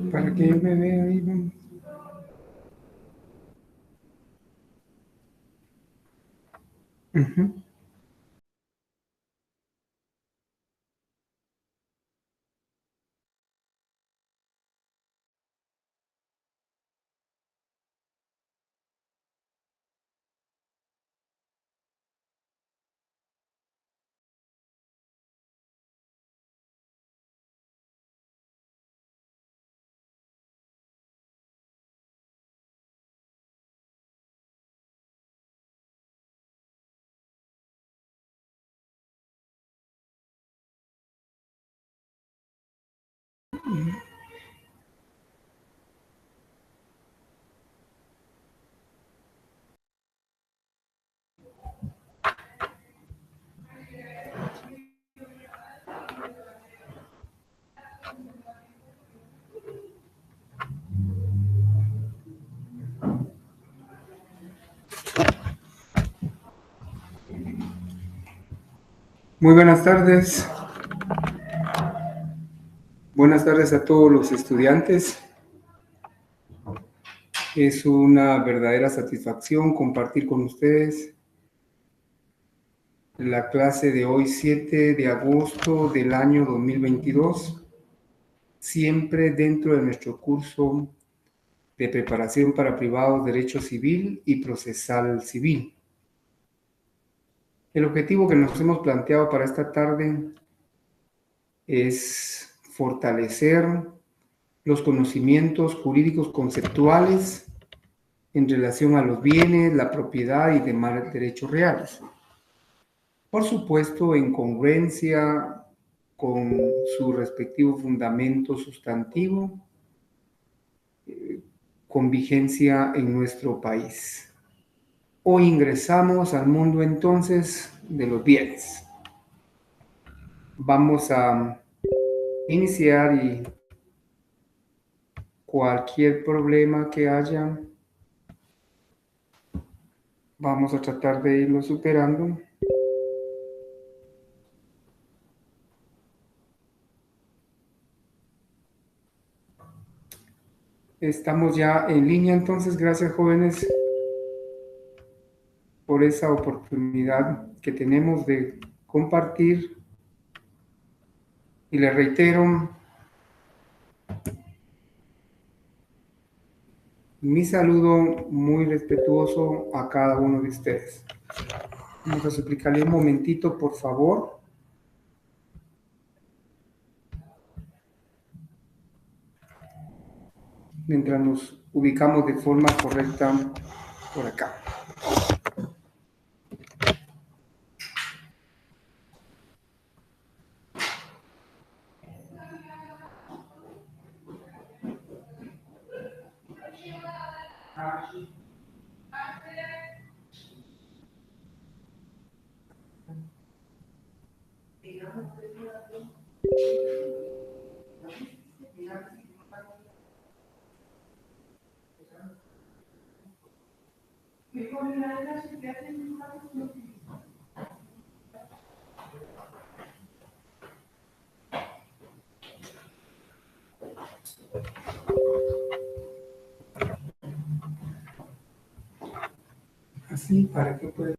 Para que yo me vea ahí. Muy buenas tardes. Buenas tardes a todos los estudiantes. Es una verdadera satisfacción compartir con ustedes la clase de hoy, 7 de agosto del año 2022, siempre dentro de nuestro curso de preparación para privados, Derecho Civil y Procesal Civil. El objetivo que nos hemos planteado para esta tarde es fortalecer los conocimientos jurídicos conceptuales en relación a los bienes, la propiedad y demás derechos reales. Por supuesto, en congruencia con su respectivo fundamento sustantivo, con vigencia en nuestro país. Hoy ingresamos al mundo entonces de los bienes. Vamos a iniciar y cualquier problema que haya, vamos a tratar de irlo superando. Estamos ya en línea, entonces gracias jóvenes por esa oportunidad que tenemos de compartir. Y les reitero mi saludo muy respetuoso a cada uno de ustedes. Vamos a suplicarle un momentito, por favor. Mientras nos ubicamos de forma correcta por acá. Así para que pueda.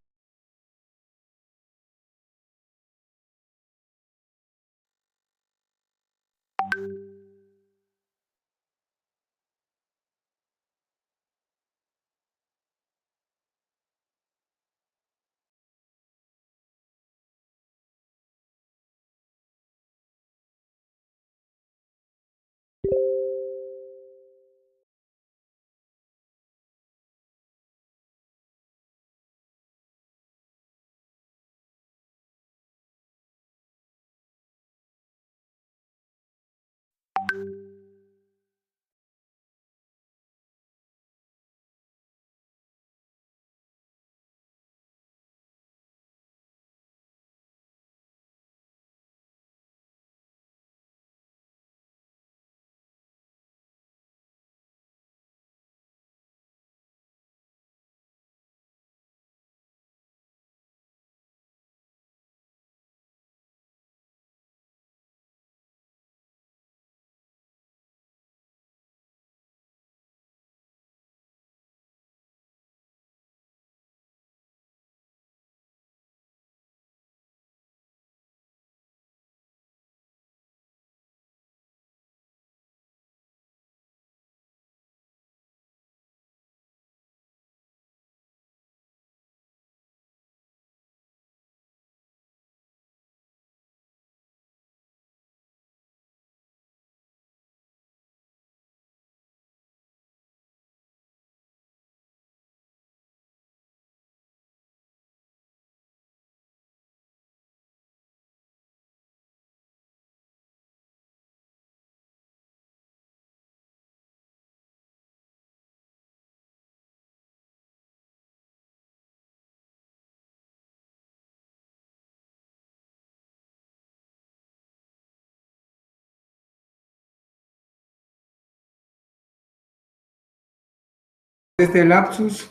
este lapsus,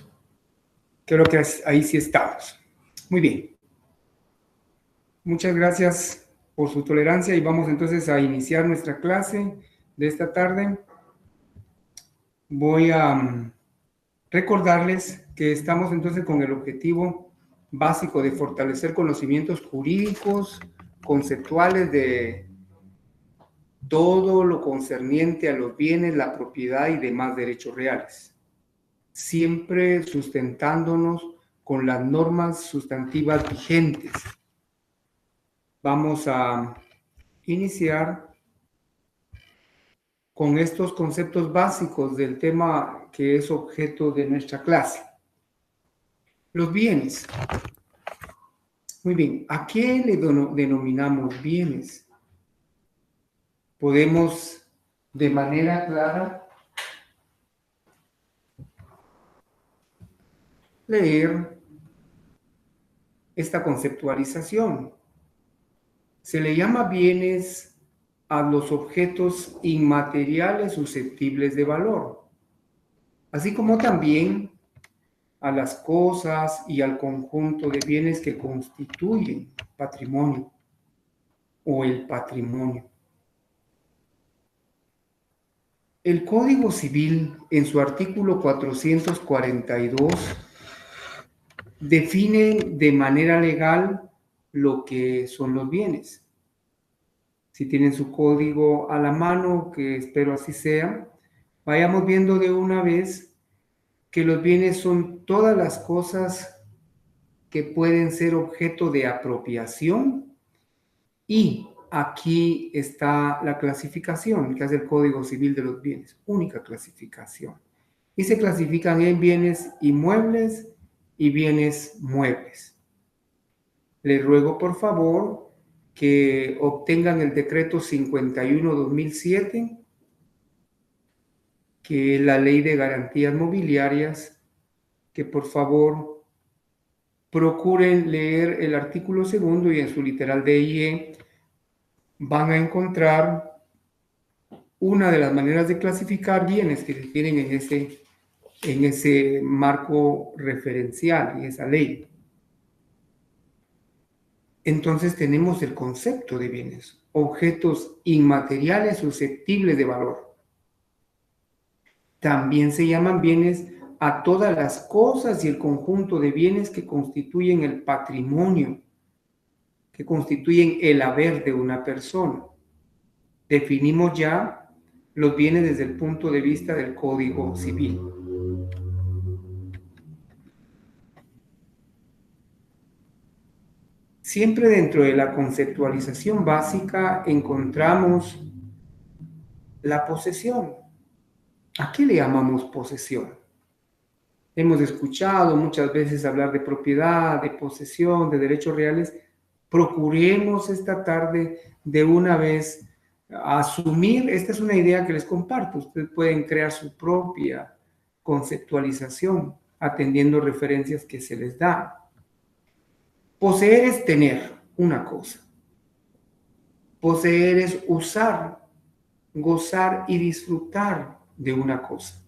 creo que ahí sí estamos. Muy bien. Muchas gracias por su tolerancia y vamos entonces a iniciar nuestra clase de esta tarde. Voy a recordarles que estamos entonces con el objetivo básico de fortalecer conocimientos jurídicos, conceptuales de todo lo concerniente a los bienes, la propiedad y demás derechos reales, siempre sustentándonos con las normas sustantivas vigentes. Vamos a iniciar con estos conceptos básicos del tema que es objeto de nuestra clase. Los bienes. Muy bien, ¿a qué le denominamos bienes? Podemos de manera clara leer esta conceptualización. Se le llama bienes a los objetos inmateriales susceptibles de valor, así como también a las cosas y al conjunto de bienes que constituyen patrimonio o el patrimonio. El Código Civil, en su artículo 442, define de manera legal lo que son los bienes. Si tienen su código a la mano, que espero así sea, vayamos viendo de una vez que los bienes son todas las cosas que pueden ser objeto de apropiación, y aquí está la clasificación que hace el Código Civil de los bienes, única clasificación. Y se clasifican en bienes inmuebles y bienes muebles. Les ruego por favor que obtengan el decreto 51/2007, que es la ley de garantías mobiliarias, que por favor procuren leer el artículo 2 y en su literal D y E van a encontrar una de las maneras de clasificar bienes que se tienen en ese marco referencial y esa ley. Entonces tenemos el concepto de bienes, objetos inmateriales susceptibles de valor. También se llaman bienes a todas las cosas y el conjunto de bienes que constituyen el patrimonio, que constituyen el haber de una persona. Definimos ya los bienes desde el punto de vista del Código Civil. Siempre dentro de la conceptualización básica encontramos la posesión. ¿A qué le llamamos posesión? Hemos escuchado muchas veces hablar de propiedad, de posesión, de derechos reales. Procuremos esta tarde de una vez asumir, esta es una idea que les comparto, ustedes pueden crear su propia conceptualización atendiendo referencias que se les da. Poseer es tener una cosa. Poseer es usar, gozar y disfrutar de una cosa.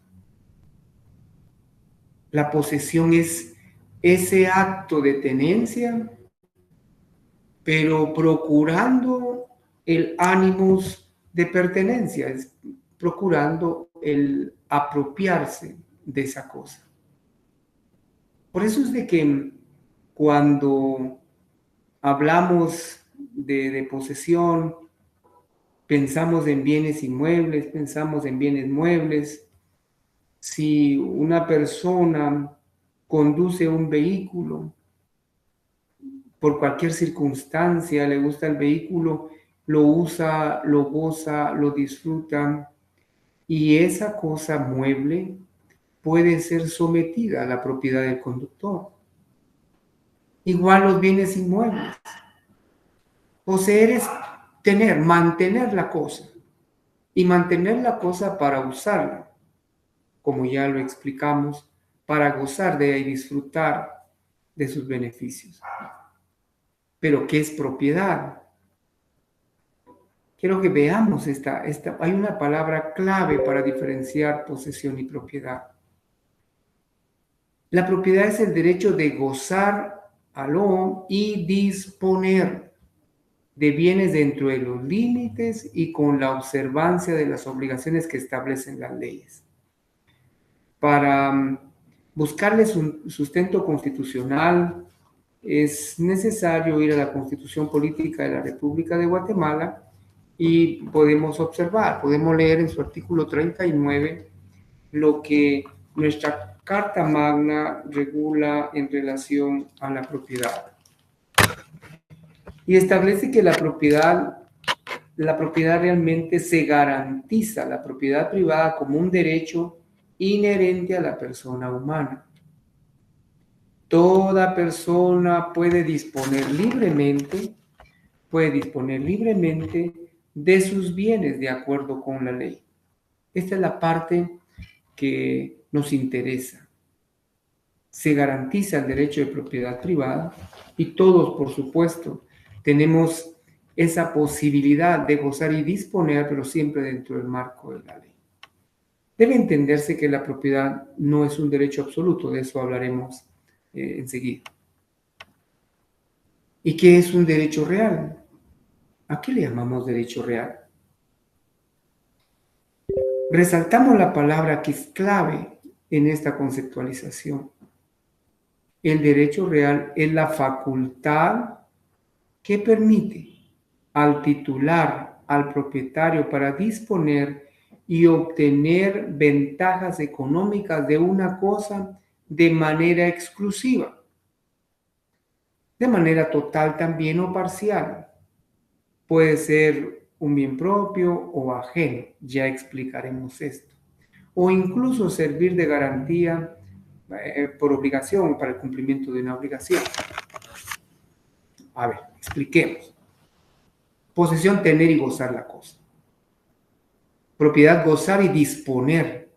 La posesión es ese acto de tenencia, pero procurando el ánimos de pertenencia, es procurando el apropiarse de esa cosa. Por eso es de que cuando hablamos de posesión, pensamos en bienes inmuebles, pensamos en bienes muebles. Si una persona conduce un vehículo, por cualquier circunstancia, le gusta el vehículo, lo usa, lo goza, lo disfruta, y esa cosa mueble puede ser sometida a la propiedad del conductor. Igual los bienes inmuebles. Poseer es tener, mantener la cosa, y mantener la cosa para usarla, como ya lo explicamos, para gozar de ella y disfrutar de sus beneficios. Pero ¿qué es propiedad? Quiero que veamos hay una palabra clave para diferenciar posesión y propiedad. La propiedad es el derecho de gozar y disponer de bienes dentro de los límites y con la observancia de las obligaciones que establecen las leyes. Para buscarles un sustento constitucional es necesario ir a la Constitución Política de la República de Guatemala y podemos observar, podemos leer en su artículo 39 lo que nuestra Carta Magna regula en relación a la propiedad. Y establece que la propiedad realmente se garantiza, la propiedad privada, como un derecho inherente a la persona humana. Toda persona puede disponer libremente de sus bienes de acuerdo con la ley. Esta es la parte que nos interesa. Se garantiza el derecho de propiedad privada y todos, por supuesto, tenemos esa posibilidad de gozar y disponer, pero siempre dentro del marco de la ley. Debe entenderse que la propiedad no es un derecho absoluto, de eso hablaremos enseguida. ¿Y qué es un derecho real? ¿A qué le llamamos derecho real? Resaltamos la palabra que es clave en esta conceptualización. El derecho real es la facultad que permite al titular, al propietario, para disponer y obtener ventajas económicas de una cosa de manera exclusiva, de manera total también o parcial. Puede ser un bien propio o ajeno, ya explicaremos esto. O incluso servir de garantía por obligación, para el cumplimiento de una obligación. A ver, expliquemos. Posesión, tener y gozar la cosa. Propiedad, gozar y disponer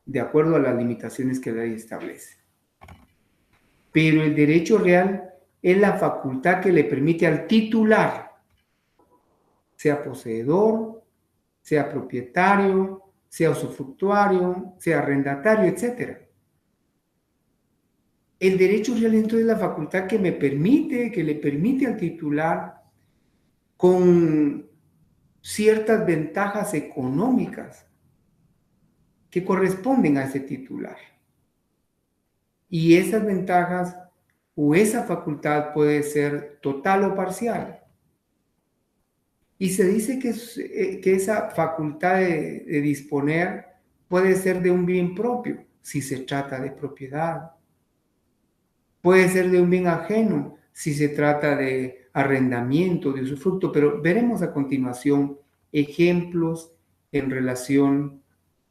de acuerdo a las limitaciones que la ley establece. Pero el derecho real es la facultad que le permite al titular, sea poseedor, sea propietario, sea usufructuario, sea arrendatario, etc. El derecho real entonces es la facultad que le permite al titular, con ciertas ventajas económicas que corresponden a ese titular. Y esas ventajas o esa facultad puede ser total o parcial. Y se dice que esa facultad de disponer puede ser de un bien propio, si se trata de propiedad. Puede ser de un bien ajeno, si se trata de arrendamiento, de usufructo, pero veremos a continuación ejemplos en relación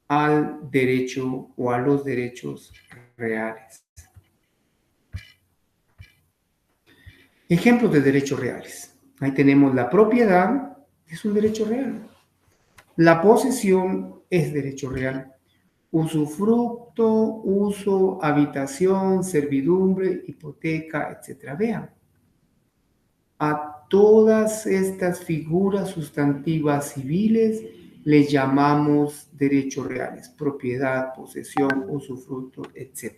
al derecho o a los derechos reales. Ejemplos de derechos reales. Ahí tenemos la propiedad, es un derecho real. La posesión es derecho real. Usufructo, uso, habitación, servidumbre, hipoteca, etc. Vean, a todas estas figuras sustantivas civiles les llamamos derechos reales: propiedad, posesión, usufructo, etc.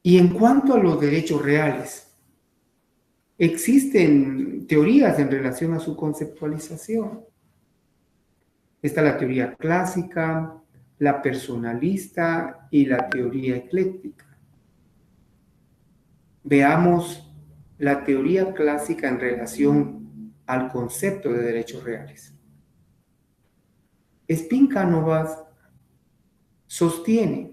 Y en cuanto a los derechos reales, existen teorías en relación a su conceptualización. Está la teoría clásica, la personalista y la teoría ecléctica. Veamos la teoría clásica en relación al concepto de derechos reales. Spín-Cánovas sostiene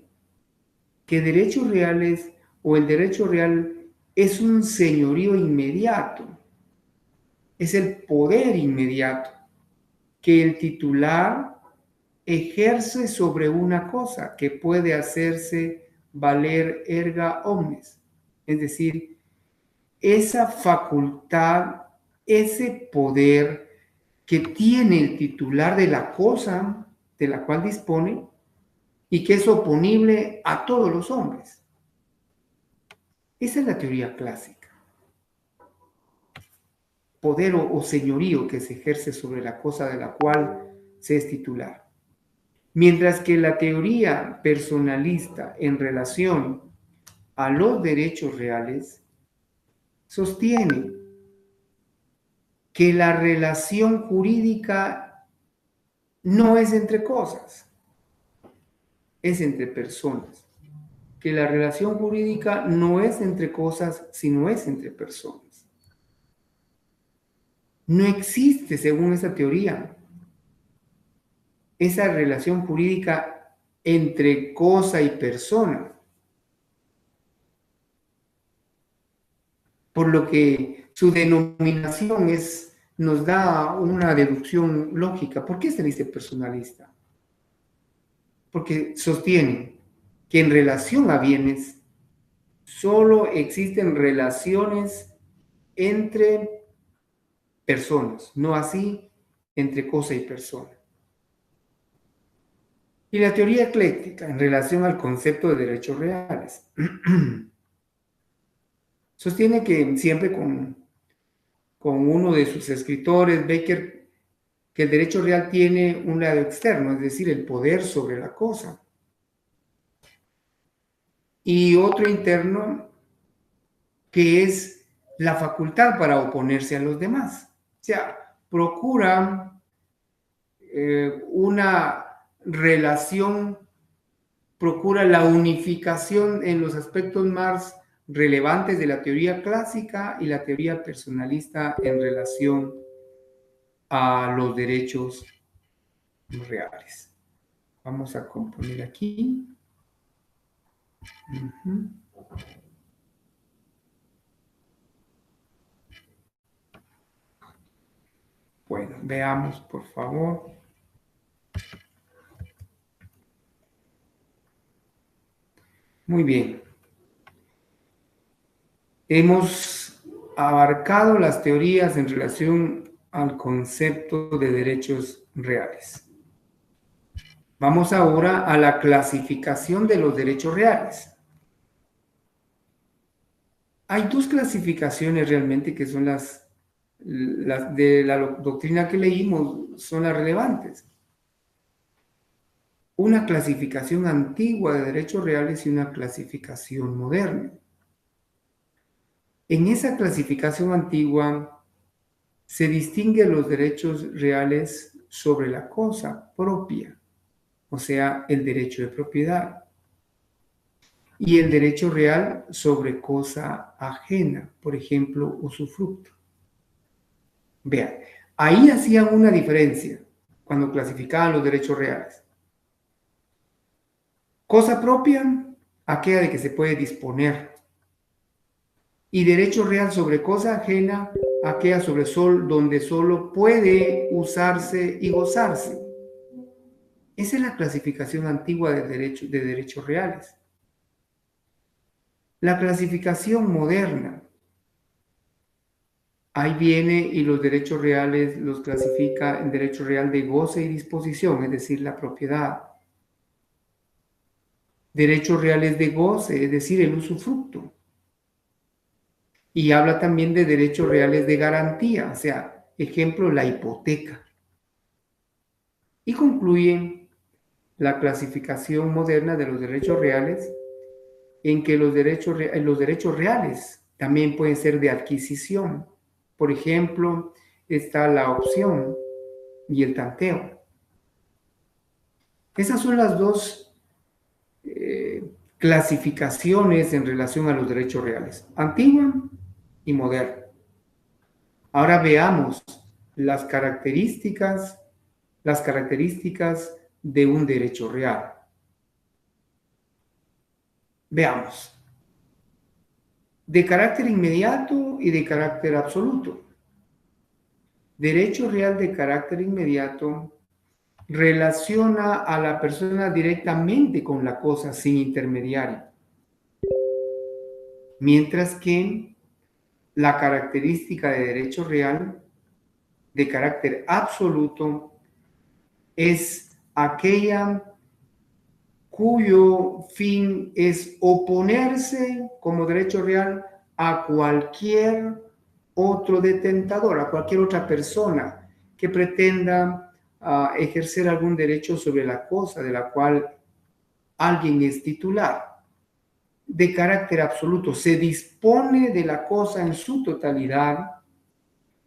que derechos reales o el derecho real es un señorío inmediato, es el poder inmediato que el titular ejerce sobre una cosa, que puede hacerse valer erga omnes, es decir, esa facultad, ese poder que tiene el titular de la cosa de la cual dispone y que es oponible a todos los hombres. Esa es la teoría clásica. Poder o señorío que se ejerce sobre la cosa de la cual se es titular. Mientras que la teoría personalista en relación a los derechos reales sostiene que la relación jurídica no es entre cosas, es entre personas. Que la relación jurídica no es entre cosas, sino es entre personas. No existe, según esa teoría, esa relación jurídica entre cosa y persona. Por lo que su denominación nos da una deducción lógica. ¿Por qué se dice personalista? Porque sostiene que en relación a bienes solo existen relaciones entre personas, no así entre cosa y persona. Y la teoría ecléctica en relación al concepto de derechos reales sostiene que siempre con uno de sus escritores, Baker, que el derecho real tiene un lado externo, es decir, el poder sobre la cosa, y otro interno, que es la facultad para oponerse a los demás. O sea, procura una relación, procura la unificación en los aspectos más relevantes de la teoría clásica y la teoría personalista en relación a los derechos reales. Vamos a componer aquí. Bueno, veamos, por favor. Muy bien. Hemos abarcado las teorías en relación al concepto de derechos reales. Vamos ahora a la clasificación de los derechos reales. Hay dos clasificaciones realmente que son las de la doctrina que leímos, son las relevantes. Una clasificación antigua de derechos reales y una clasificación moderna. En esa clasificación antigua se distinguen los derechos reales sobre la cosa propia, o sea, el derecho de propiedad, y el derecho real sobre cosa ajena, por ejemplo, usufructo. Vean, ahí hacían una diferencia cuando clasificaban los derechos reales. Cosa propia, aquella de que se puede disponer. Y derecho real sobre cosa ajena, aquella sobre donde solo puede usarse y gozarse. Esa es la clasificación antigua de derechos reales. La clasificación moderna, ahí viene y los derechos reales los clasifica en derecho real de goce y disposición, es decir, la propiedad. Derechos reales de goce, es decir, el usufructo. Y habla también de derechos reales de garantía, o sea, ejemplo, la hipoteca. Y concluye la clasificación moderna de los derechos reales en que los derechos reales también pueden ser de adquisición. Por ejemplo, está la opción y el tanteo. Esas son las dos clasificaciones en relación a los derechos reales, antigua y moderna. Ahora veamos las características de un derecho real. Veamos. De carácter inmediato y de carácter absoluto. Derecho real de carácter inmediato relaciona a la persona directamente con la cosa sin intermediario. Mientras que la característica de derecho real de carácter absoluto es aquella cuyo fin es oponerse como derecho real a cualquier otro detentador, a cualquier otra persona que pretenda ejercer algún derecho sobre la cosa de la cual alguien es titular, de carácter absoluto. Se dispone de la cosa en su totalidad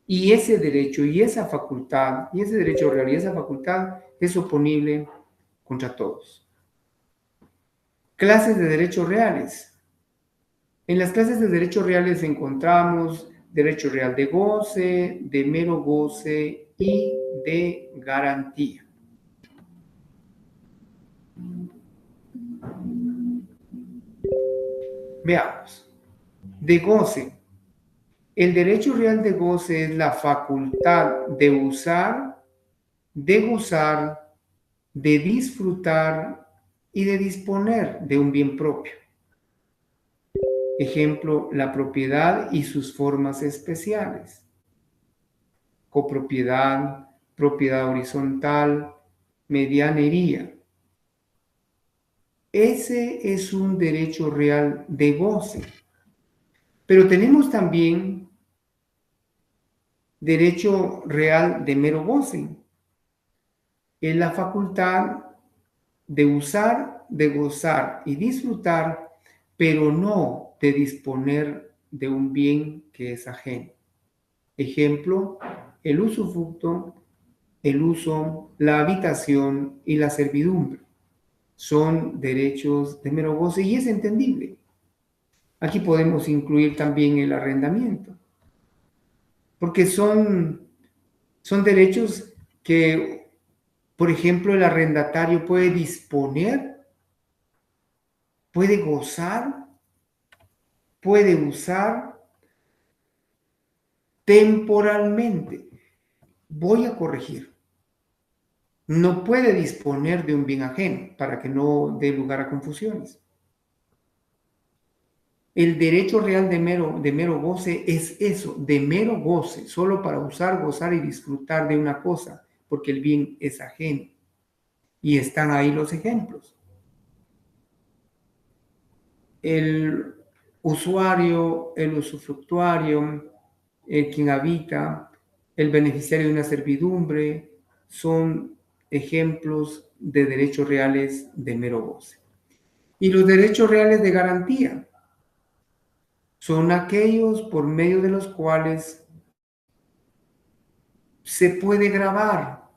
y ese derecho y esa facultad, y ese derecho real y esa facultad es oponible contra todos. Clases de derechos reales. En las clases de derechos reales encontramos derecho real de goce, de mero goce y de garantía. Veamos. De goce. El derecho real de goce es la facultad de usar, de gozar, de disfrutar y de disponer de un bien propio. Ejemplo, la propiedad y sus formas especiales. Copropiedad, propiedad horizontal, medianería. Ese es un derecho real de goce. Pero tenemos también derecho real de mero goce. Es la facultad de usar, de gozar y disfrutar, pero no de disponer de un bien que es ajeno. Ejemplo, el usufructo, el uso, la habitación y la servidumbre. Son derechos de mero goce y es entendible. Aquí podemos incluir también el arrendamiento, porque son derechos que, por ejemplo, el arrendatario puede disponer, puede gozar, puede usar temporalmente. Voy a corregir. No puede disponer de un bien ajeno para que no dé lugar a confusiones. El derecho real de mero goce es eso, de mero goce, solo para usar, gozar y disfrutar de una cosa, porque el bien es ajeno. Y están ahí los ejemplos. El usuario, el usufructuario, quien habita, el beneficiario de una servidumbre, son ejemplos de derechos reales de mero goce. Y los derechos reales de garantía son aquellos por medio de los cuales se puede grabar,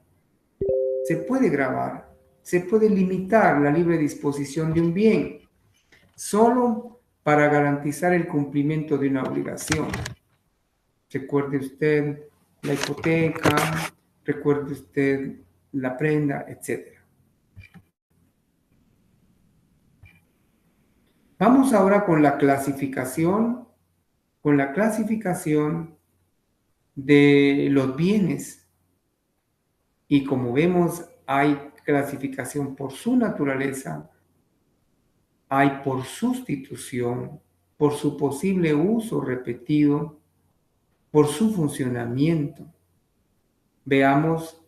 se puede limitar la libre disposición de un bien, solo para garantizar el cumplimiento de una obligación. Recuerde usted la hipoteca, recuerde usted la prenda, etc. Vamos ahora con la clasificación de los bienes. Y como vemos, hay clasificación por su naturaleza, hay por sustitución, por su posible uso repetido, por su funcionamiento. Veamos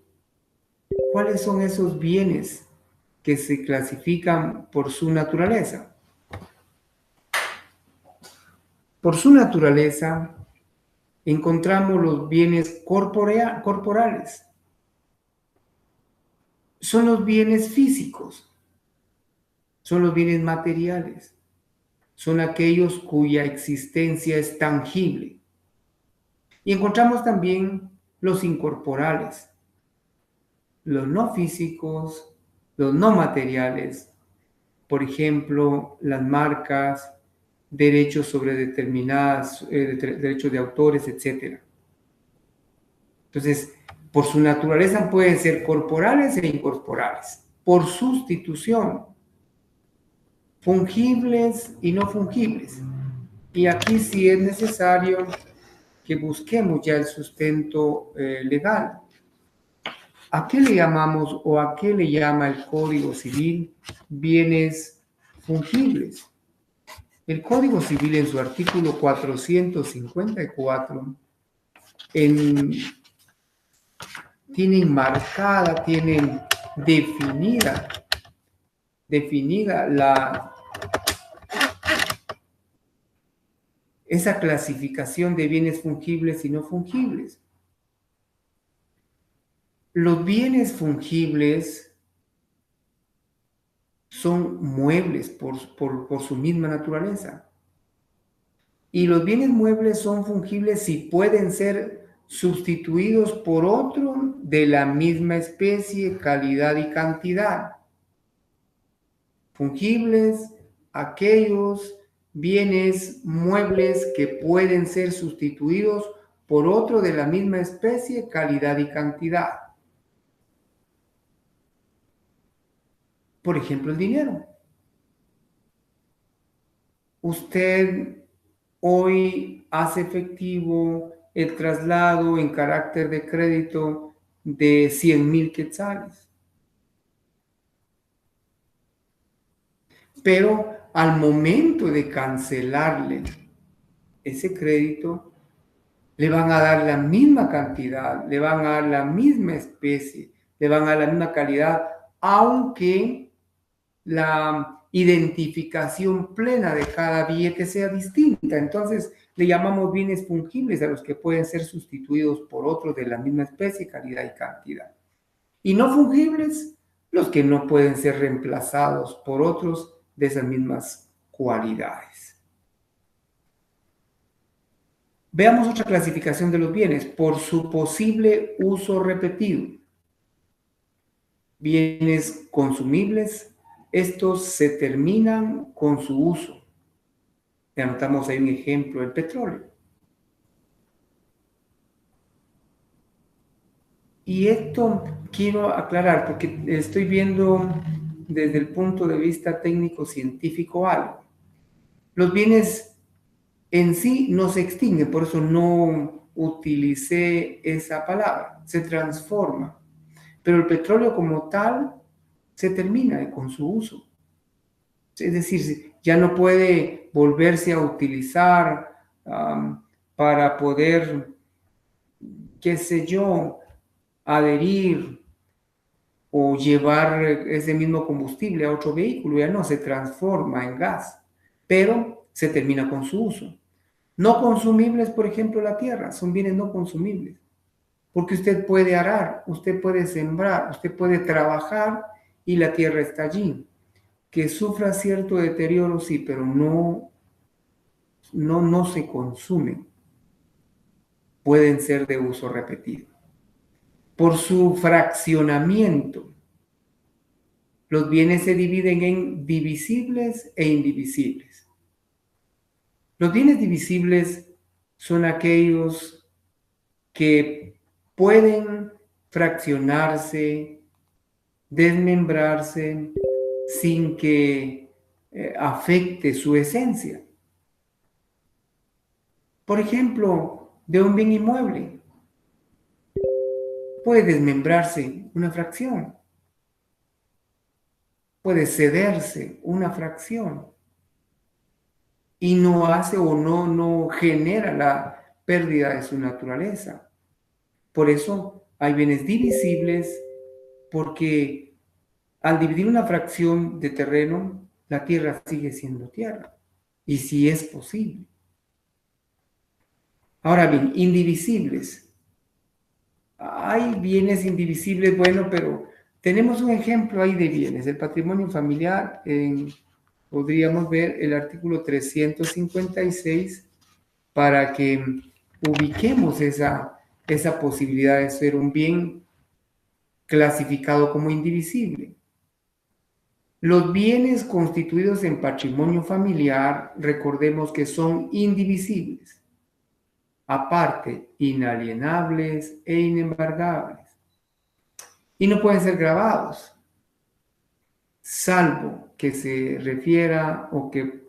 cuáles son esos bienes que se clasifican por su naturaleza. Por su naturaleza, encontramos los bienes corporales. Son los bienes físicos, son los bienes materiales, son aquellos cuya existencia es tangible. Y encontramos también los incorporales, los no físicos, los no materiales, por ejemplo, las marcas, derechos sobre determinadas, derechos de autores, etc. Entonces, por su naturaleza pueden ser corporales e incorporales. Por sustitución, fungibles y no fungibles. Y aquí sí es necesario que busquemos ya el sustento legal. ¿A qué le llamamos o a qué le llama el Código Civil bienes fungibles? El Código Civil en su artículo 454 tienen marcada, tienen definida esa clasificación de bienes fungibles y no fungibles. Los bienes fungibles son muebles por su misma naturaleza. Y los bienes muebles son fungibles si pueden ser sustituidos por otro de la misma especie, calidad y cantidad. Fungibles, aquellos bienes muebles que pueden ser sustituidos por otro de la misma especie, calidad y cantidad. Por ejemplo, el dinero. Usted hoy hace efectivo el traslado en carácter de crédito de 100,000 quetzales. Pero al momento de cancelarle ese crédito, le van a dar la misma cantidad, le van a dar la misma especie, le van a dar la misma calidad, aunque la identificación plena de cada billete sea distinta. Entonces, le llamamos bienes fungibles a los que pueden ser sustituidos por otros de la misma especie, calidad y cantidad. Y no fungibles, los que no pueden ser reemplazados por otros de esas mismas cualidades. Veamos otra clasificación de los bienes por su posible uso repetido. Bienes consumibles, estos se terminan con su uso. Le anotamos ahí un ejemplo, el petróleo. Y esto quiero aclarar porque estoy viendo desde el punto de vista técnico-científico algo. Los bienes en sí no se extinguen, por eso no utilicé esa palabra, se transforma. Pero el petróleo como tal se termina con su uso. Es decir, ya no puede volverse a utilizar para poder, qué sé yo, adherir o llevar ese mismo combustible a otro vehículo. Ya no se transforma en gas, pero se termina con su uso. No consumibles, por ejemplo, la tierra, son bienes no consumibles, porque usted puede arar, usted puede sembrar, usted puede trabajar y la tierra está allí. Que sufra cierto deterioro, sí, pero no se consumen. Pueden ser de uso repetido. Por su fraccionamiento, los bienes se dividen en divisibles e indivisibles. Los bienes divisibles son aquellos que pueden fraccionarse, desmembrarse, sin que afecte su esencia. Por ejemplo, de un bien inmueble, puede desmembrarse una fracción, puede cederse una fracción y no hace o no genera la pérdida de su naturaleza. Por eso hay bienes divisibles, porque al dividir una fracción de terreno, la tierra sigue siendo tierra, y si es posible. Ahora bien, indivisibles. Hay bienes indivisibles, bueno, pero tenemos un ejemplo ahí de bienes. El patrimonio familiar, podríamos ver el artículo 356 para que ubiquemos esa posibilidad de ser un bien clasificado como indivisible. Los bienes constituidos en patrimonio familiar, recordemos que son indivisibles, aparte, inalienables e inembargables, y no pueden ser grabados, salvo que se refiera o que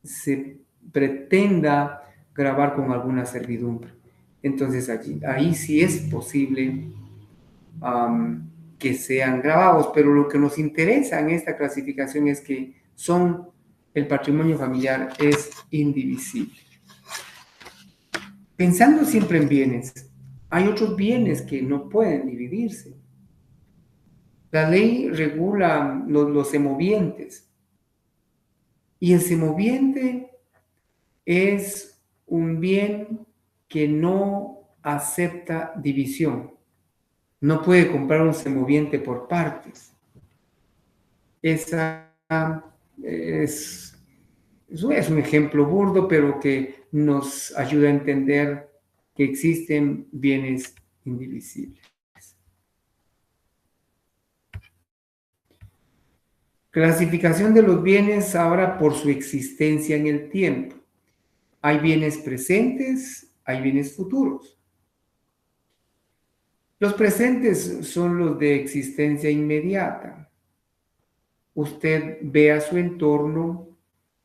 se pretenda grabar con alguna servidumbre. Entonces ahí sí es posible que sean grabados, pero lo que nos interesa en esta clasificación es que el patrimonio familiar es indivisible. Pensando siempre en bienes, hay otros bienes que no pueden dividirse. La ley regula los semovientes, y el semoviente es un bien que no acepta división. No puede comprar un semoviente por partes. Esa eso es un ejemplo burdo, pero que nos ayuda a entender que existen bienes indivisibles. Clasificación de los bienes ahora por su existencia en el tiempo. Hay bienes presentes, hay bienes futuros. Los presentes son los de existencia inmediata. Usted ve a su entorno,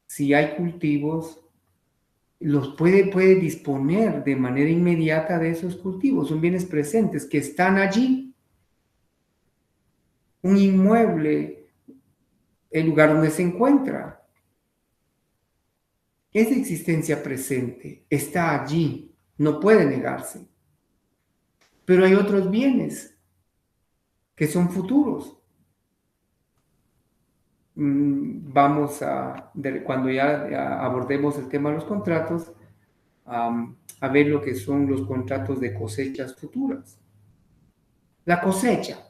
si hay cultivos, los puede disponer de manera inmediata de esos cultivos. Son bienes presentes que están allí. Un inmueble, el lugar donde se encuentra, es de existencia presente, está allí, no puede negarse. Pero hay otros bienes que son futuros. Vamos cuando ya abordemos el tema de los contratos, a ver lo que son los contratos de cosechas futuras. La cosecha,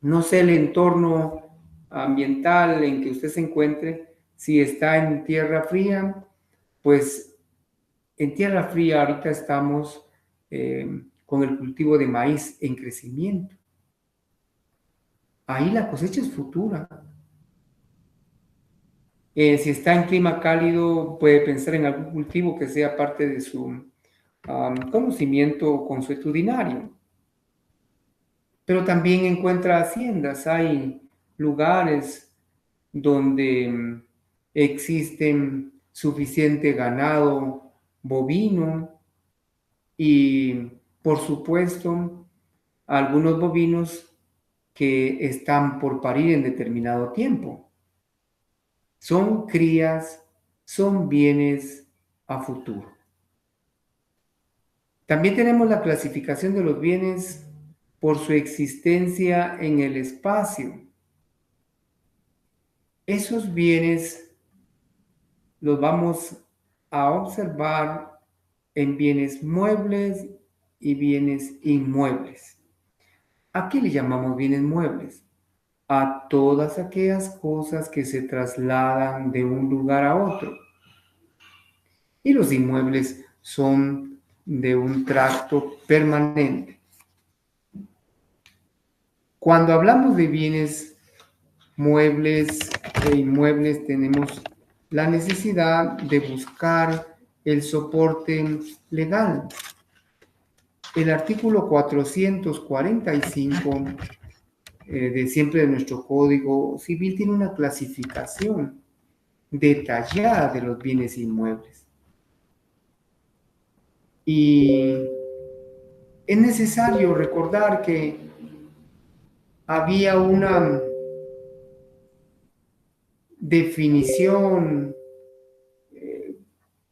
no sé el entorno ambiental en que usted se encuentre, si está en tierra fría, pues en tierra fría ahorita estamos con el cultivo de maíz en crecimiento. Ahí la cosecha es futura. Si está en clima cálido, puede pensar en algún cultivo que sea parte de su conocimiento consuetudinario. Pero también encuentra haciendas, hay lugares donde existen suficiente ganado bovino y, por supuesto, algunos bovinos que están por parir en determinado tiempo. Son crías, son bienes a futuro. También tenemos la clasificación de los bienes por su existencia en el espacio. Esos bienes los vamos a observar en bienes muebles y bienes inmuebles. ¿A qué le llamamos bienes muebles? A todas aquellas cosas que se trasladan de un lugar a otro. Y los inmuebles son de un tracto permanente. Cuando hablamos de bienes muebles e inmuebles, tenemos la necesidad de buscar el soporte legal. El artículo 445 de siempre de nuestro Código Civil tiene una clasificación detallada de los bienes inmuebles. Y es necesario recordar que había una definición,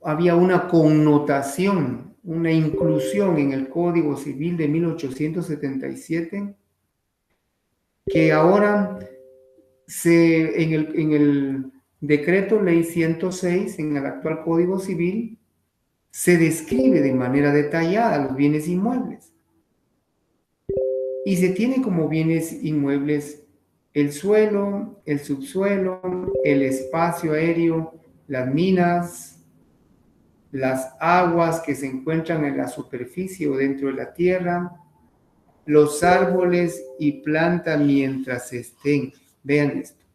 había una connotación, una inclusión en el Código Civil de 1877 que ahora en el decreto ley 106, en el actual Código Civil, se describe de manera detallada los bienes inmuebles. Y se tiene como bienes inmuebles el suelo, el subsuelo, el espacio aéreo, las minas, las aguas que se encuentran en la superficie o dentro de la tierra, los árboles y plantas mientras estén. Vean esto.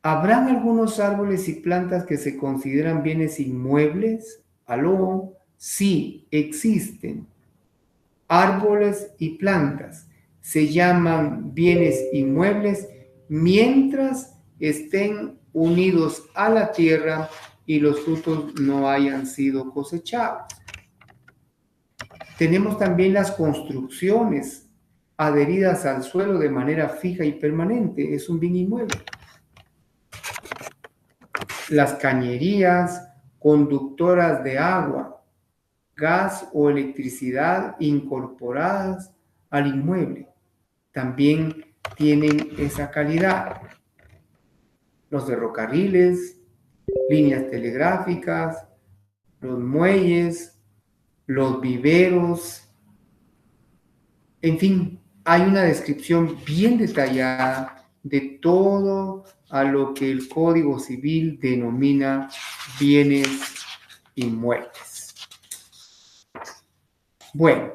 ¿Habrán algunos árboles y plantas que se consideran bienes inmuebles? ¿Aló? Sí, existen. Árboles y plantas se llaman bienes inmuebles mientras estén unidos a la tierra y los frutos no hayan sido cosechados. Tenemos también las construcciones adheridas al suelo de manera fija y permanente. Es un bien inmueble. Las cañerías conductoras de agua, gas o electricidad incorporadas al inmueble también tienen esa calidad. Los ferrocarriles, líneas telegráficas, los muelles, los viveros, En fin, hay una descripción bien detallada de todo a lo que el Código Civil denomina bienes inmuebles. Bueno,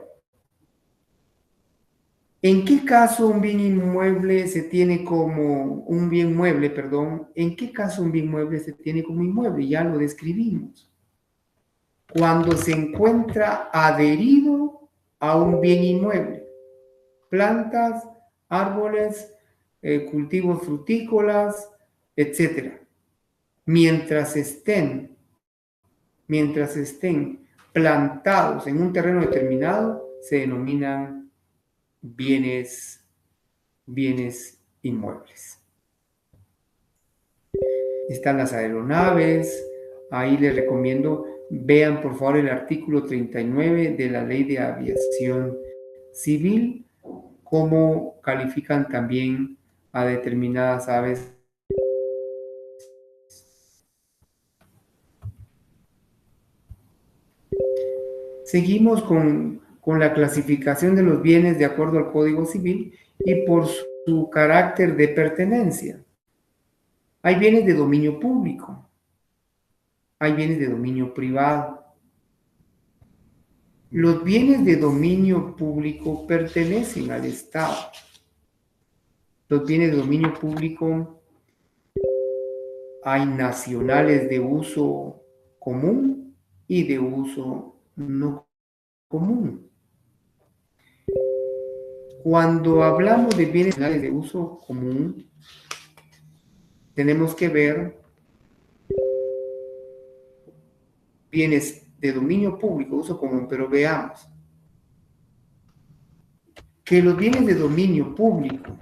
¿en qué caso un bien inmueble se tiene como un bien mueble, perdón? ¿En qué caso un bien mueble se tiene como inmueble? Ya lo describimos. Cuando se encuentra adherido a un bien inmueble, plantas, árboles, cultivos frutícolas, etc. Mientras estén plantados en un terreno determinado, se denominan bienes inmuebles. Están las aeronaves, ahí les recomiendo, vean por favor el artículo 39 de la Ley de Aviación Civil, cómo califican también a determinadas aves. Seguimos con la clasificación de los bienes de acuerdo al Código Civil y por su carácter de pertenencia. Hay bienes de dominio público, hay bienes de dominio privado. Los bienes de dominio público pertenecen al Estado. Los bienes de dominio público hay nacionales de uso común y de uso no común. Cuando hablamos de bienes nacionales de uso común, tenemos que ver bienes de dominio público, uso común, pero veamos que los bienes de dominio público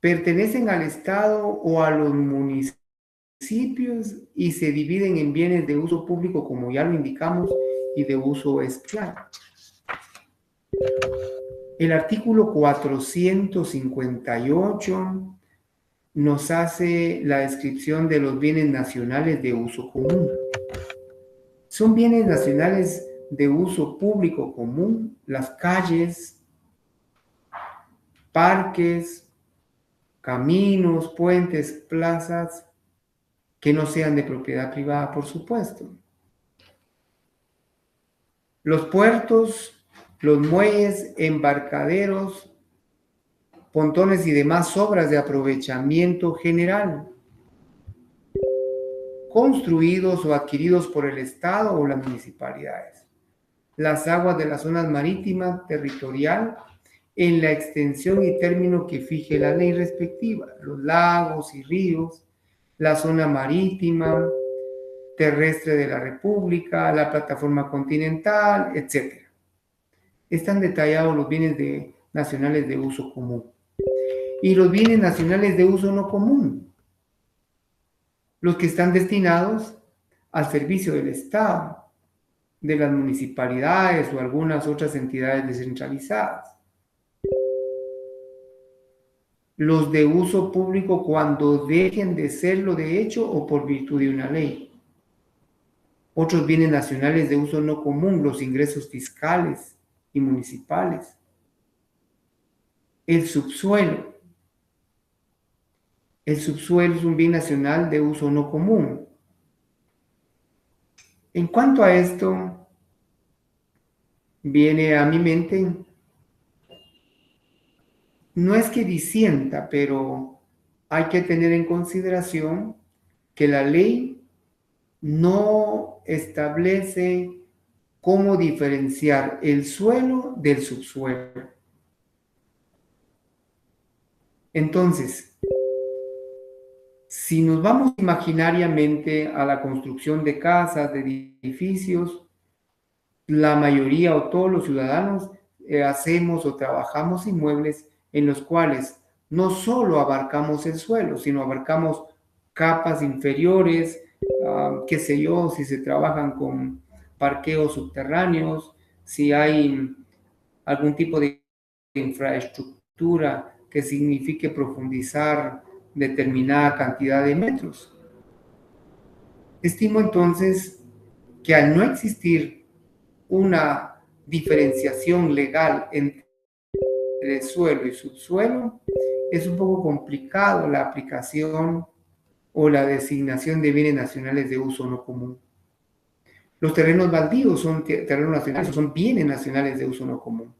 pertenecen al Estado o a los municipios y se dividen en bienes de uso público, como ya lo indicamos, y de uso especial. El artículo 458 nos hace la descripción de los bienes nacionales de uso común. Son bienes nacionales de uso público común las calles, parques, caminos, puentes, plazas, que no sean de propiedad privada, por supuesto. Los puertos, los muelles, embarcaderos, pontones y demás obras de aprovechamiento general, construidos o adquiridos por el Estado o las municipalidades. Las aguas de las zonas marítimas, territorial, en la extensión y término que fije la ley respectiva, los lagos y ríos, la zona marítima, terrestre de la República, la plataforma continental, etc. Están detallados los bienes nacionales de uso común. Y los bienes nacionales de uso no común, los que están destinados al servicio del Estado, de las municipalidades o algunas otras entidades descentralizadas. Los de uso público cuando dejen de serlo de hecho o por virtud de una ley. Otros bienes nacionales de uso no común, los ingresos fiscales y municipales. El subsuelo. El subsuelo es un bien nacional de uso no común. En cuanto a esto, viene a mi mente, no es que disienta, pero hay que tener en consideración que la ley no establece cómo diferenciar el suelo del subsuelo. Entonces, si nos vamos imaginariamente a la construcción de casas, de edificios, la mayoría o todos los ciudadanos hacemos o trabajamos inmuebles en los cuales no solo abarcamos el suelo, sino abarcamos capas inferiores, qué sé yo, si se trabajan con parqueos subterráneos, si hay algún tipo de infraestructura que signifique profundizar determinada cantidad de metros. Estimo entonces que al no existir una diferenciación legal entre entre suelo y subsuelo, es un poco complicado la aplicación o la designación de bienes nacionales de uso no común. Los terrenos baldíos son terrenos nacionales, son bienes nacionales de uso no común.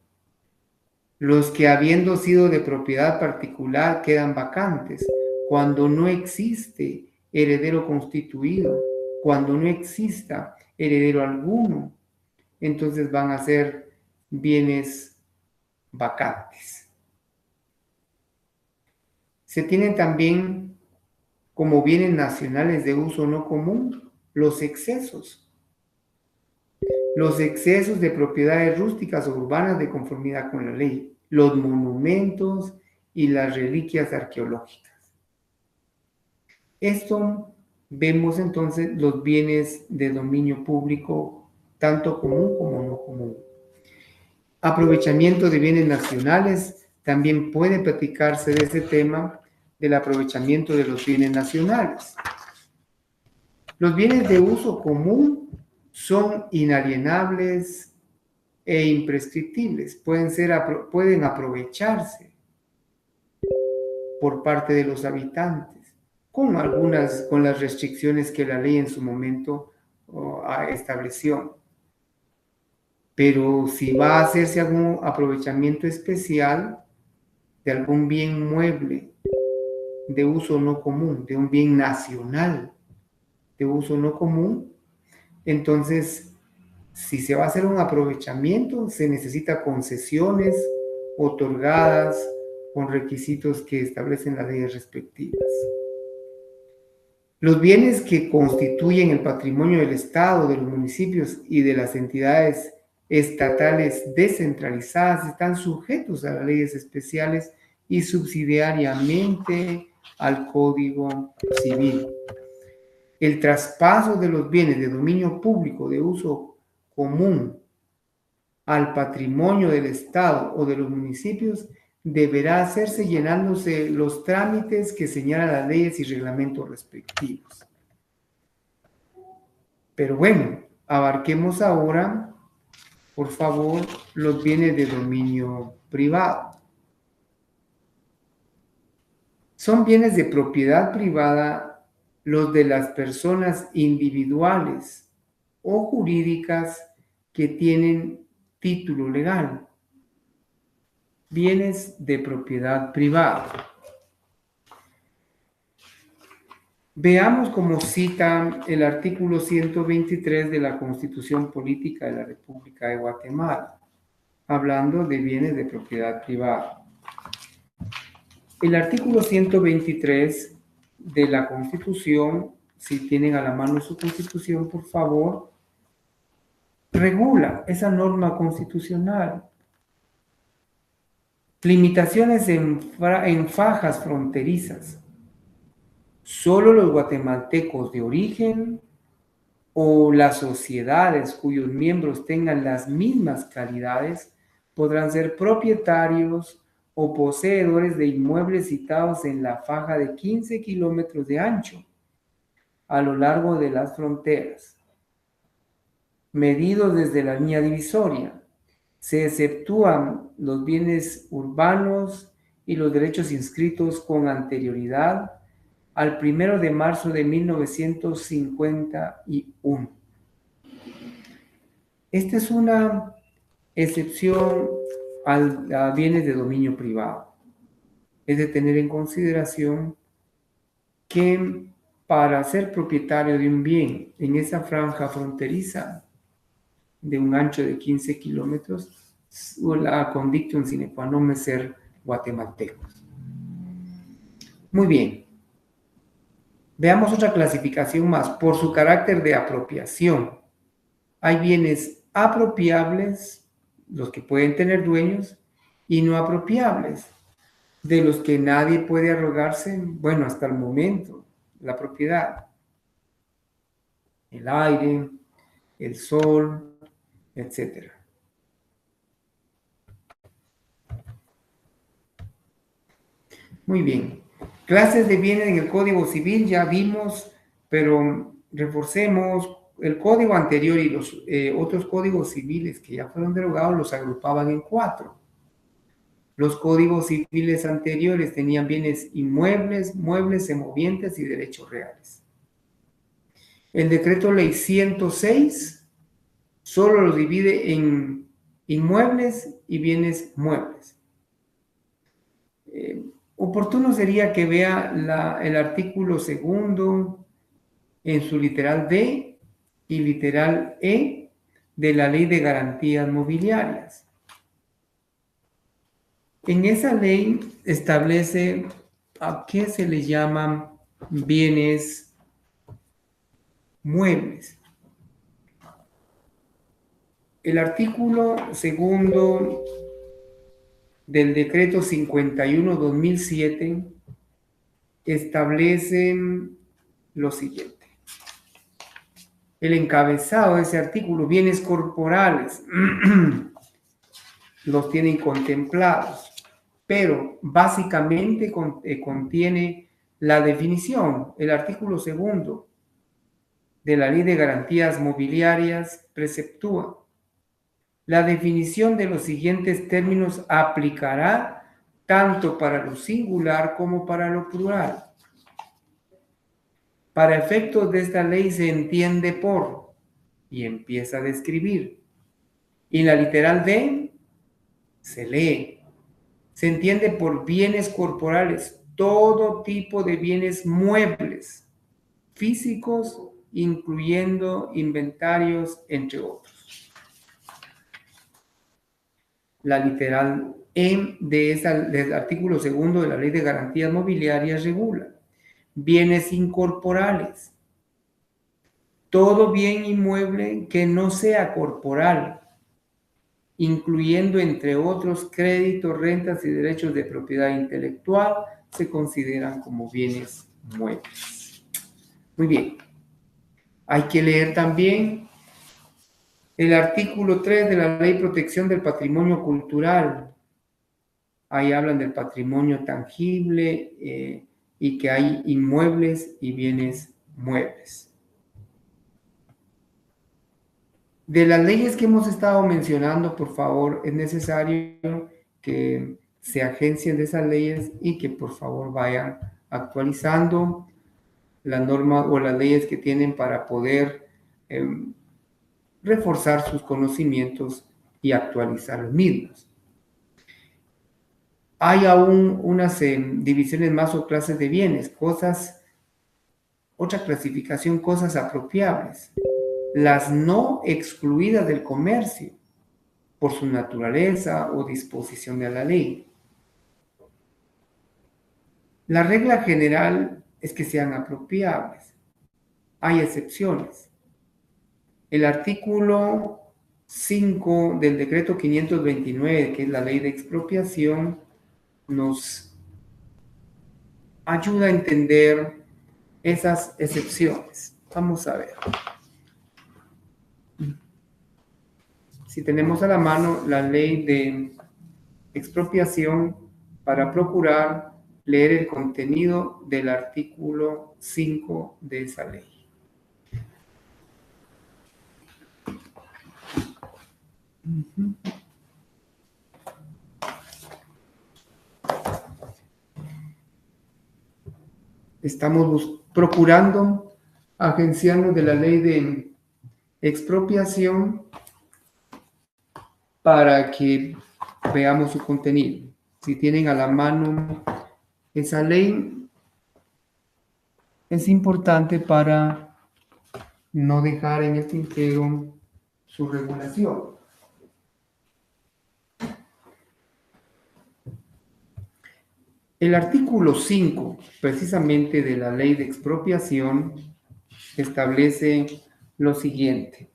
Los que habiendo sido de propiedad particular quedan vacantes cuando no existe heredero constituido, cuando no exista heredero alguno, entonces van a ser bienes vacantes. Se tienen también como bienes nacionales de uso no común los excesos. Los excesos de propiedades rústicas o urbanas de conformidad con la ley, los monumentos y las reliquias arqueológicas. Esto vemos entonces los bienes de dominio público, tanto común como no común. Aprovechamiento de bienes nacionales, también puede platicarse de ese tema del aprovechamiento de los bienes nacionales. Los bienes de uso común son inalienables e imprescriptibles, pueden aprovecharse por parte de los habitantes, con las restricciones que la ley en su momento estableció. Pero si va a hacerse algún aprovechamiento especial de algún bien mueble de uso no común, de un bien nacional de uso no común, entonces, si se va a hacer un aprovechamiento, se necesita concesiones otorgadas con requisitos que establecen las leyes respectivas. Los bienes que constituyen el patrimonio del Estado, de los municipios y de las entidades estatales descentralizadas están sujetos a las leyes especiales y subsidiariamente al Código Civil. El traspaso de los bienes de dominio público de uso común al patrimonio del Estado o de los municipios deberá hacerse llenándose los trámites que señalan las leyes y reglamentos respectivos. Pero bueno, abarquemos ahora, por favor, los bienes de dominio privado. Son bienes de propiedad privada los de las personas individuales o jurídicas que tienen título legal. Bienes de propiedad privada. Veamos cómo cita el artículo 123 de la Constitución Política de la República de Guatemala, hablando de bienes de propiedad privada. El artículo 123 de la Constitución, si tienen a la mano su Constitución, por favor, regula esa norma constitucional. Limitaciones en fajas fronterizas. Solo los guatemaltecos de origen o las sociedades cuyos miembros tengan las mismas calidades podrán ser propietarios o poseedores de inmuebles citados en la faja de 15 kilómetros de ancho a lo largo de las fronteras, medidos desde la línea divisoria. Se exceptúan los bienes urbanos y los derechos inscritos con anterioridad al 1 de marzo de 1951. Esta es una excepción a bienes de dominio privado. Es de tener en consideración que para ser propietario de un bien en esa franja fronteriza de un ancho de 15 kilómetros, la condición sine qua non es ser guatemaltecos. Muy bien. Veamos otra clasificación más. Por su carácter de apropiación, hay bienes apropiables, los que pueden tener dueños, y no apropiables, de los que nadie puede arrogarse, bueno, hasta el momento, la propiedad. El aire, el sol, etc. Muy bien. Clases de bienes en el Código Civil ya vimos, pero reforcemos. El código anterior y los otros códigos civiles que ya fueron derogados los agrupaban en 4. Los códigos civiles anteriores tenían bienes inmuebles, muebles, semovientes y derechos reales. El decreto ley 106 solo los divide en inmuebles y bienes muebles. Oportuno sería que vea el artículo segundo en su literal D y literal E de la Ley de Garantías Mobiliarias. En esa ley establece a qué se le llaman bienes muebles. El artículo segundo del decreto 51/2007 establece lo siguiente. El encabezado de ese artículo, bienes corporales, los tienen contemplados, pero básicamente contiene la definición. El artículo segundo de la Ley de Garantías Mobiliarias preceptúa: la definición de los siguientes términos aplicará tanto para lo singular como para lo plural. Para efectos de esta ley se entiende por, y empieza a describir. Y la literal D se lee. Se entiende por bienes corporales todo tipo de bienes muebles, físicos, incluyendo inventarios, entre otros. La literal E del artículo segundo de la Ley de Garantías Mobiliarias regula bienes incorporales. Todo bien inmueble que no sea corporal, incluyendo entre otros créditos, rentas y derechos de propiedad intelectual, se consideran como bienes muebles. Muy bien. Hay que leer también el artículo 3 de la Ley de Protección del Patrimonio Cultural. Ahí hablan del patrimonio tangible y que hay inmuebles y bienes muebles. De las leyes que hemos estado mencionando, por favor, es necesario que se agencien de esas leyes y que por favor vayan actualizando las normas o las leyes que tienen para poder reforzar sus conocimientos y actualizar los mismos. Hay aún unas divisiones más o clases de bienes, cosas, otra clasificación, cosas apropiables, las no excluidas del comercio por su naturaleza o disposición de la ley. La regla general es que sean apropiables. Hay excepciones. El artículo 5 del decreto 529, que es la ley de expropiación, nos ayuda a entender esas excepciones. Vamos a ver. Si tenemos a la mano la ley de expropiación, para procurar leer el contenido del artículo 5 de esa ley. Estamos procurando agenciarnos de la ley de expropiación para que veamos su contenido. Si tienen a la mano esa ley, es importante para no dejar en el tintero su regulación. El artículo 5, precisamente de la ley de expropiación, establece lo siguiente.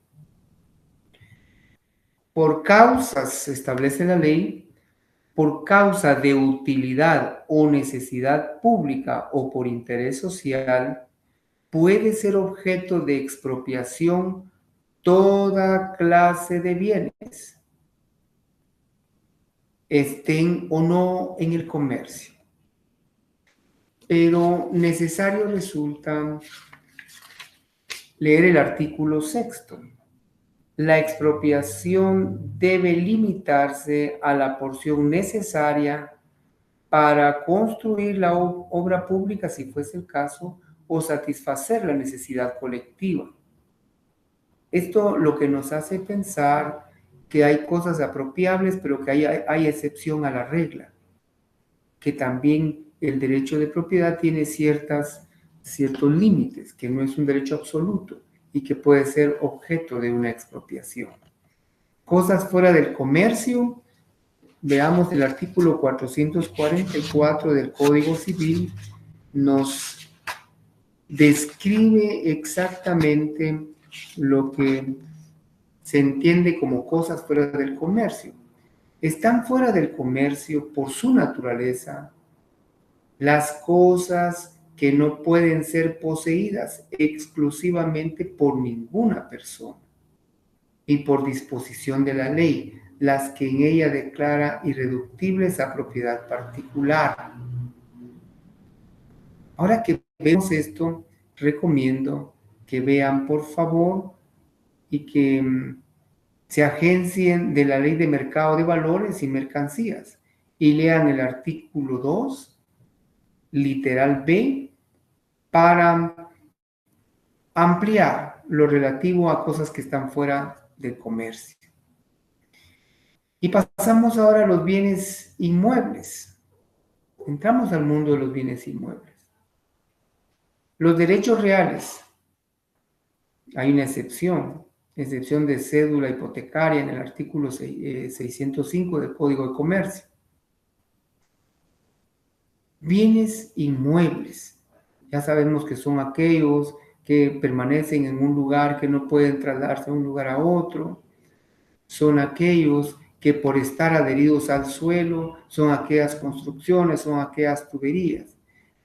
Por causas, se establece la ley, por causa de utilidad o necesidad pública o por interés social, puede ser objeto de expropiación toda clase de bienes, estén o no en el comercio. Pero necesario resulta leer el artículo 6. la expropiación debe limitarse a la porción necesaria para construir la obra pública, si fuese el caso, o satisfacer la necesidad colectiva. Esto lo que nos hace pensar que hay cosas apropiables, pero que hay excepción a la regla, que también el derecho de propiedad tiene ciertos límites, que no es un derecho absoluto y que puede ser objeto de una expropiación. Cosas fuera del comercio, veamos el artículo 444 del Código Civil, nos describe exactamente lo que se entiende como cosas fuera del comercio. Están fuera del comercio por su naturaleza las cosas que no pueden ser poseídas exclusivamente por ninguna persona y por disposición de la ley, las que en ella declara irreductibles a propiedad particular. Ahora que vemos esto, recomiendo que vean, por favor, y que se agencien de la Ley de Mercado de Valores y Mercancías y lean el artículo 2, literal B, para ampliar lo relativo a cosas que están fuera del comercio. Y pasamos ahora a los bienes inmuebles. Entramos al mundo de los bienes inmuebles. Los derechos reales. Hay una excepción de cédula hipotecaria en el artículo 605 del Código de Comercio. Bienes inmuebles. Ya sabemos que son aquellos que permanecen en un lugar, que no pueden trasladarse de un lugar a otro. Son aquellos que por estar adheridos al suelo, son aquellas construcciones, son aquellas tuberías.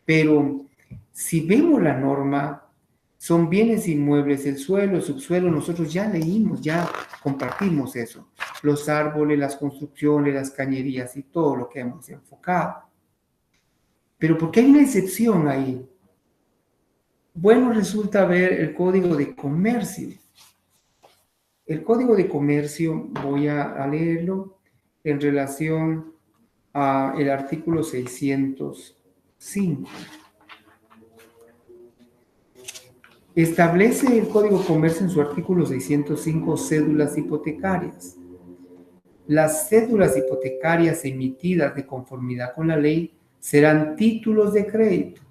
Pero si vemos la norma, son bienes inmuebles, el suelo, el subsuelo, nosotros ya leímos, ya compartimos eso. Los árboles, las construcciones, las cañerías y todo lo que hemos enfocado. Pero ¿por qué hay una excepción ahí? Bueno, resulta ver el Código de Comercio. El Código de Comercio, voy a leerlo en relación al artículo 605. Establece el Código de Comercio en su artículo 605 cédulas hipotecarias. Las cédulas hipotecarias emitidas de conformidad con la ley serán títulos de crédito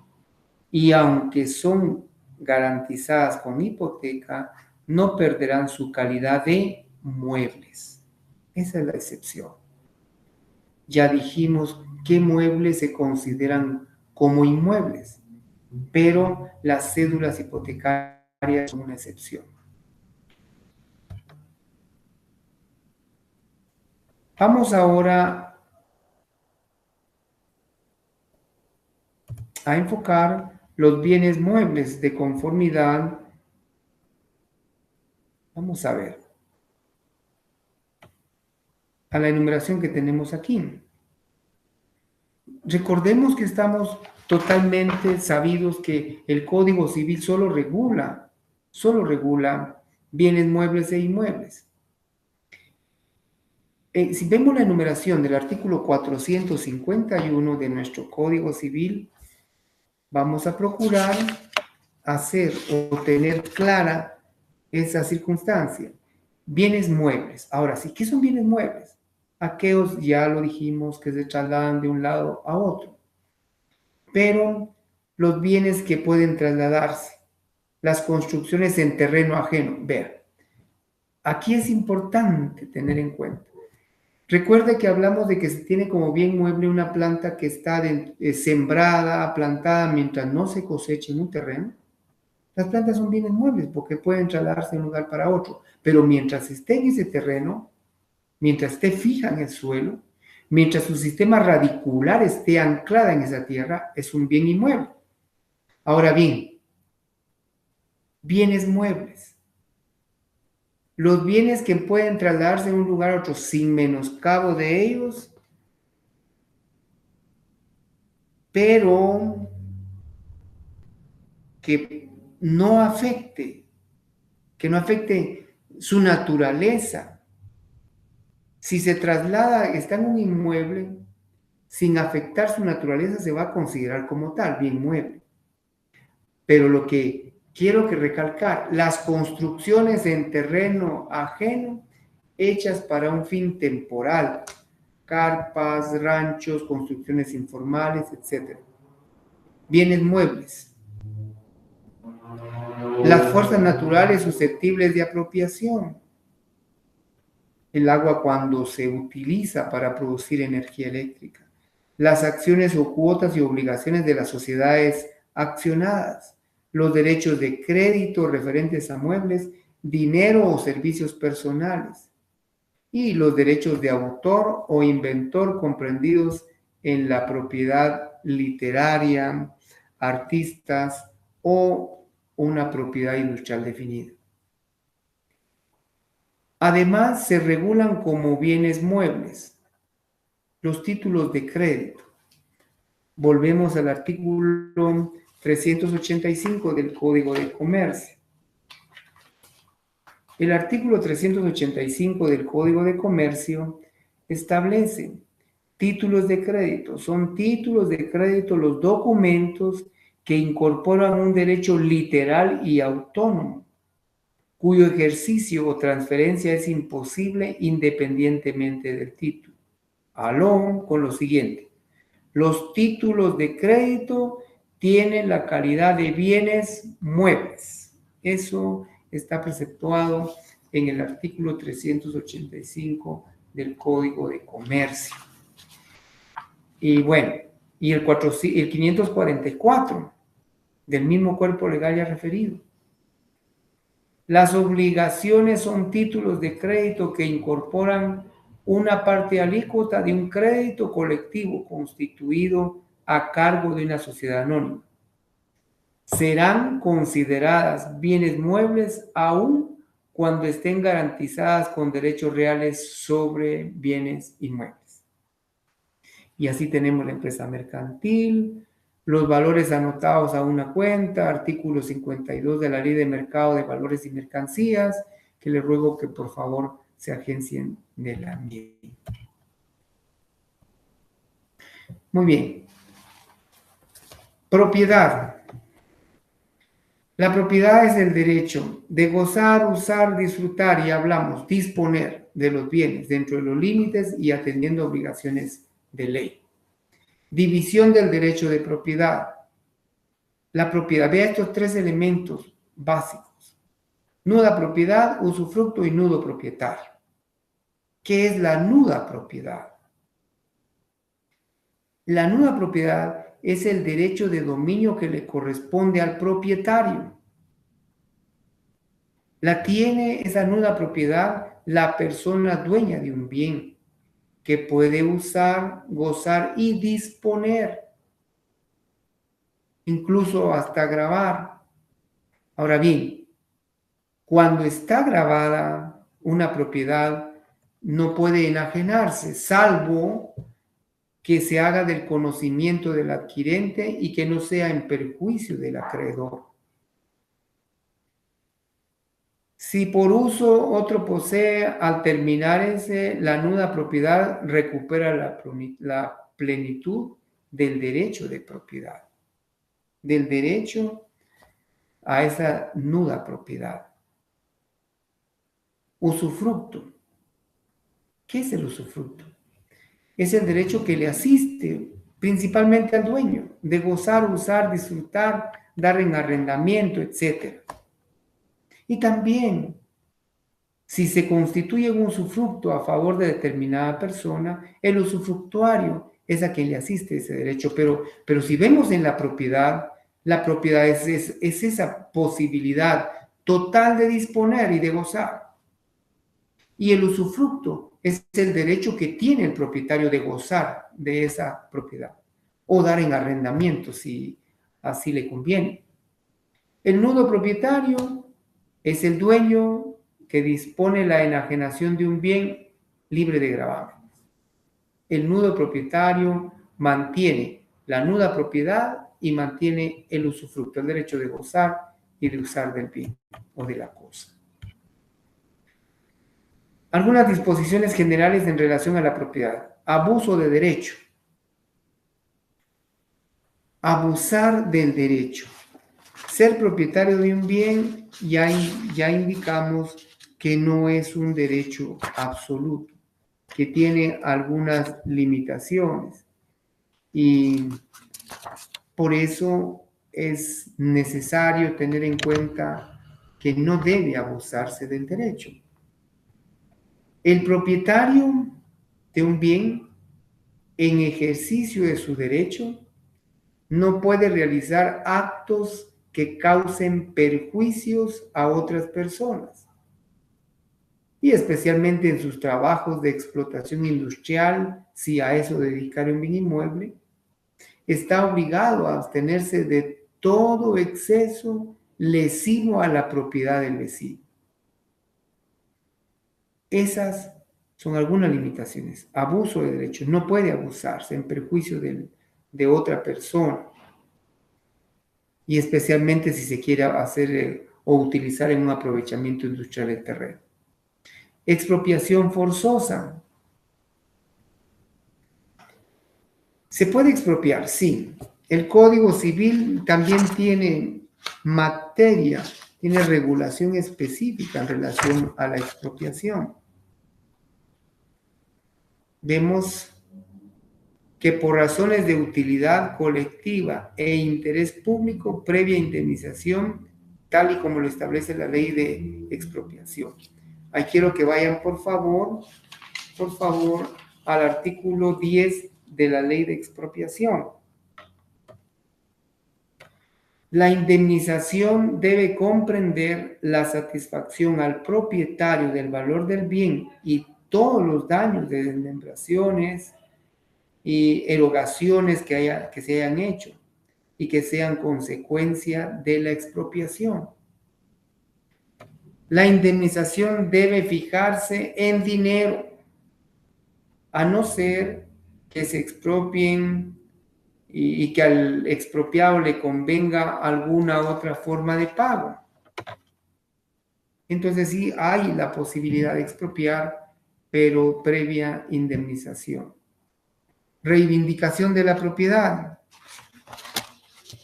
y aunque son garantizadas con hipoteca, no perderán su calidad de muebles. Esa es la excepción. Ya dijimos qué muebles se consideran como inmuebles, pero las cédulas hipotecarias son una excepción. Vamos ahora a enfocar los bienes muebles de conformidad. Vamos a ver a la enumeración que tenemos aquí. Recordemos que estamos totalmente sabidos que el Código Civil solo regula bienes muebles e inmuebles. Si vemos la enumeración del artículo 451 de nuestro Código Civil, vamos a procurar hacer o tener clara esa circunstancia. Bienes muebles. Ahora sí, ¿qué son bienes muebles? Aquellos, ya lo dijimos, que se trasladan de un lado a otro. Pero los bienes que pueden trasladarse, las construcciones en terreno ajeno. Vean, aquí es importante tener en cuenta. Recuerde que hablamos de que se tiene como bien mueble una planta que está sembrada, plantada mientras no se cosecha en un terreno. Las plantas son bienes muebles porque pueden trasladarse de un lugar para otro, pero mientras esté en ese terreno, mientras esté fija en el suelo, mientras su sistema radicular esté anclada en esa tierra, es un bien inmueble. Ahora bien, bienes muebles. Los bienes que pueden trasladarse de un lugar a otro sin menoscabo de ellos, pero que no afecte su naturaleza. Si se traslada, está en un inmueble, sin afectar su naturaleza, se va a considerar como tal, bien mueble. Pero lo que quiero que recalcar, las construcciones en terreno ajeno, hechas para un fin temporal, carpas, ranchos, construcciones informales, etc. Bienes muebles. Las fuerzas naturales susceptibles de apropiación. El agua cuando se utiliza para producir energía eléctrica. Las acciones o cuotas y obligaciones de las sociedades accionadas. Los derechos de crédito referentes a muebles, dinero o servicios personales. Y los derechos de autor o inventor comprendidos en la propiedad literaria, artistas o una propiedad industrial definida. Además, se regulan como bienes muebles los títulos de crédito. Volvemos al artículo 385 del Código de Comercio. El artículo 385 del Código de Comercio establece títulos de crédito. Son títulos de crédito los documentos que incorporan un derecho literal y autónomo, cuyo ejercicio o transferencia es imposible independientemente del título. Alón con lo siguiente. Los títulos de crédito tienen la calidad de bienes muebles. Eso está preceptuado en el artículo 385 del Código de Comercio. Y bueno, y el 544 del mismo cuerpo legal ya referido. Las obligaciones son títulos de crédito que incorporan una parte alícuota de un crédito colectivo constituido a cargo de una sociedad anónima. Serán consideradas bienes muebles aún cuando estén garantizadas con derechos reales sobre bienes inmuebles. Y así tenemos la empresa mercantil, los valores anotados a una cuenta, artículo 52 de la Ley de Mercado de Valores y Mercancías, que les ruego que por favor se agencien de la misma. Muy bien. Propiedad. La propiedad es el derecho de gozar, usar, disfrutar, y hablamos, disponer de los bienes dentro de los límites y atendiendo obligaciones de ley. División del derecho de propiedad. La propiedad, vea estos tres elementos básicos. Nuda propiedad, usufructo y nudo propietario. ¿Qué es la nuda propiedad? La nuda propiedad es el derecho de dominio que le corresponde al propietario. La tiene esa nuda propiedad la persona dueña de un bien que puede usar, gozar y disponer, incluso hasta grabar. Ahora bien, cuando está grabada una propiedad, no puede enajenarse, salvo que se haga del conocimiento del adquirente y que no sea en perjuicio del acreedor. Si por uso otro posee, al terminar la nuda propiedad recupera la plenitud del derecho de propiedad, del derecho a esa nuda propiedad. Usufructo. ¿Qué es el usufructo? Es el derecho que le asiste principalmente al dueño, de gozar, usar, disfrutar, dar en arrendamiento, etc. Y también, si se constituye un usufructo a favor de determinada persona, el usufructuario es a quien le asiste ese derecho. Pero si vemos en la propiedad es esa posibilidad total de disponer y de gozar. Y el usufructo es el derecho que tiene el propietario de gozar de esa propiedad o dar en arrendamiento si así le conviene. El nudo propietario es el dueño que dispone la enajenación de un bien libre de gravámenes. El nudo propietario mantiene la nuda propiedad y mantiene el usufructo, el derecho de gozar y de usar del bien o de la cosa. Algunas disposiciones generales en relación a la propiedad. Abuso de derecho. Abusar del derecho. Ser propietario de un bien, ya indicamos que no es un derecho absoluto, que tiene algunas limitaciones. Y por eso es necesario tener en cuenta que no debe abusarse del derecho. El propietario de un bien, en ejercicio de su derecho, no puede realizar actos que causen perjuicios a otras personas, y especialmente en sus trabajos de explotación industrial, si a eso dedicar un bien inmueble, está obligado a abstenerse de todo exceso lesivo a la propiedad del vecino. Esas son algunas limitaciones. Abuso de derechos. No puede abusarse en perjuicio de otra persona, y especialmente si se quiere hacer o utilizar en un aprovechamiento industrial del terreno. Expropiación forzosa. ¿Se puede expropiar? Sí. El Código Civil también tiene materia, tiene regulación específica en relación a la expropiación. Vemos que por razones de utilidad colectiva e interés público, previa indemnización, tal y como lo establece la ley de expropiación. Ahí quiero que vayan, por favor, al artículo 10 de la ley de expropiación. La indemnización debe comprender la satisfacción al propietario del valor del bien y todos los daños de desmembraciones y erogaciones que se hayan hecho y que sean consecuencia de la expropiación. La indemnización debe fijarse en dinero, a no ser que se expropien y que al expropiado le convenga alguna otra forma de pago. Entonces sí hay la posibilidad de expropiar, pero previa indemnización. Reivindicación de la propiedad.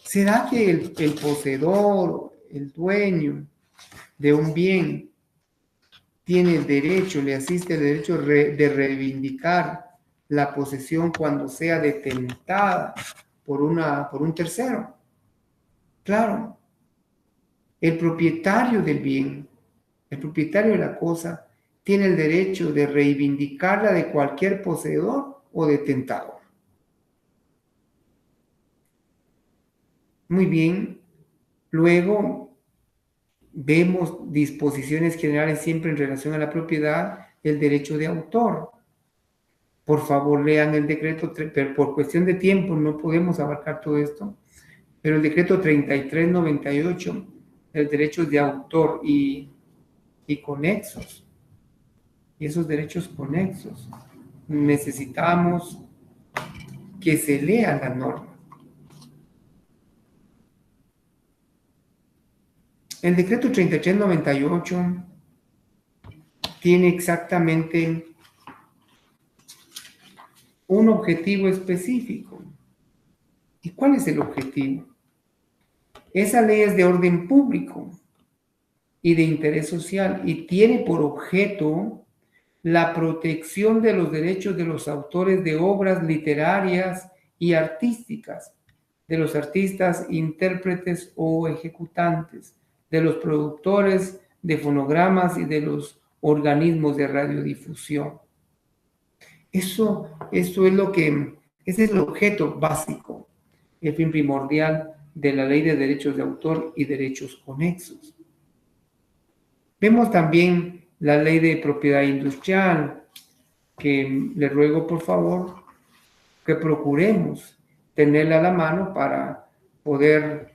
¿Será que el poseedor, el dueño de un bien, tiene el derecho, le asiste el derecho de reivindicar la posesión cuando sea detentada por un tercero? Claro, el propietario del bien, el propietario de la cosa, tiene el derecho de reivindicarla de cualquier poseedor o detentador. Muy bien, luego vemos disposiciones generales siempre en relación a la propiedad, el derecho de autor. Por favor, lean el decreto, pero por cuestión de tiempo no podemos abarcar todo esto, pero el decreto 3398, el derecho de autor y conexos, y esos derechos conexos, necesitamos que se lean las normas. El decreto 3398 tiene exactamente un objetivo específico. ¿Y cuál es el objetivo? Esa ley es de orden público y de interés social y tiene por objeto la protección de los derechos de los autores de obras literarias y artísticas, de los artistas, intérpretes o ejecutantes, de los productores de fonogramas y de los organismos de radiodifusión. Eso es ese es el objeto básico, el fin primordial de la Ley de Derechos de Autor y Derechos Conexos. Vemos también la Ley de Propiedad Industrial, que le ruego por favor que procuremos tenerla a la mano para poder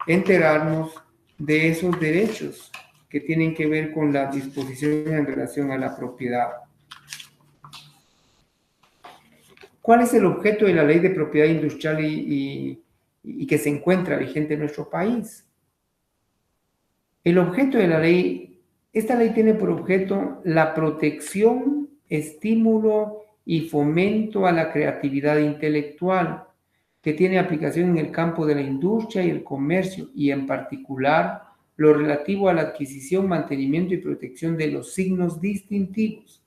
enterarnos de esos derechos que tienen que ver con las disposiciones en relación a la propiedad. ¿Cuál es el objeto de la Ley de Propiedad Industrial y que se encuentra vigente en nuestro país? El objeto de la ley Esta ley tiene por objeto la protección, estímulo y fomento a la creatividad intelectual, que tiene aplicación en el campo de la industria y el comercio, y en particular lo relativo a la adquisición, mantenimiento y protección de los signos distintivos,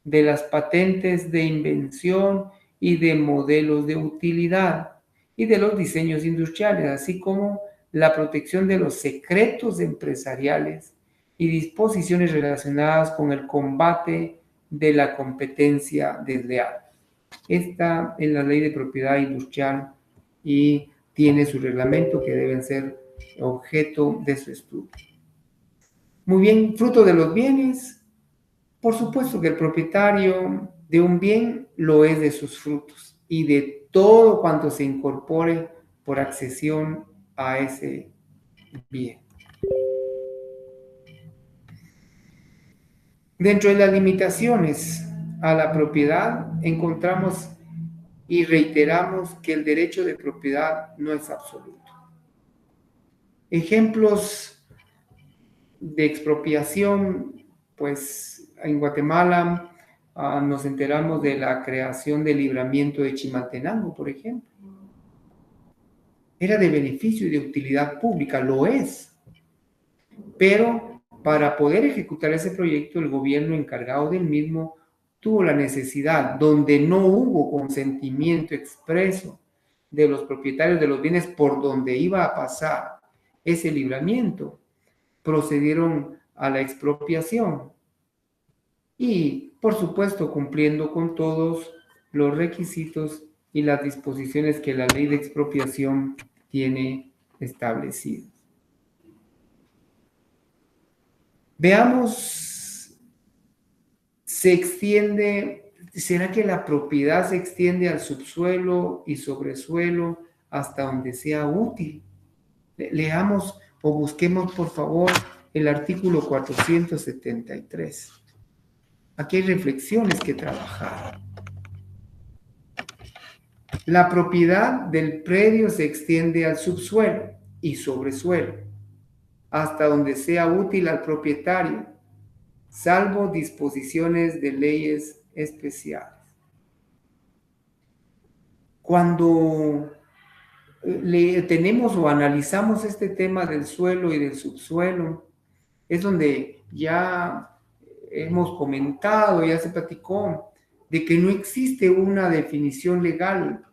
de las patentes de invención y de modelos de utilidad, y de los diseños industriales, así como la protección de los secretos empresariales y disposiciones relacionadas con el combate de la competencia desleal. Esta es la ley de propiedad industrial y tiene su reglamento que deben ser objeto de su estudio. Muy bien, fruto de los bienes. Por supuesto que el propietario de un bien lo es de sus frutos y de todo cuanto se incorpore por accesión a ese bien. Dentro de las limitaciones a la propiedad encontramos y reiteramos que el derecho de propiedad no es absoluto. Ejemplos de expropiación, pues en Guatemala nos enteramos de la creación del libramiento de Chimaltenango, por ejemplo. Era de beneficio y de utilidad pública, lo es. Pero para poder ejecutar ese proyecto, el gobierno encargado del mismo tuvo la necesidad, donde no hubo consentimiento expreso de los propietarios de los bienes por donde iba a pasar ese libramiento, procedieron a la expropiación y, por supuesto, cumpliendo con todos los requisitos y las disposiciones que la ley de expropiación tiene establecidas. Veamos, ¿será que la propiedad se extiende al subsuelo y sobresuelo hasta donde sea útil? Leamos o busquemos, por favor, el artículo 473. Aquí hay reflexiones que trabajar. La propiedad del predio se extiende al subsuelo y sobresuelo, hasta donde sea útil al propietario, salvo disposiciones de leyes especiales. Cuando tenemos o analizamos este tema del suelo y del subsuelo, es donde ya hemos comentado, ya se platicó, de que no existe una definición legal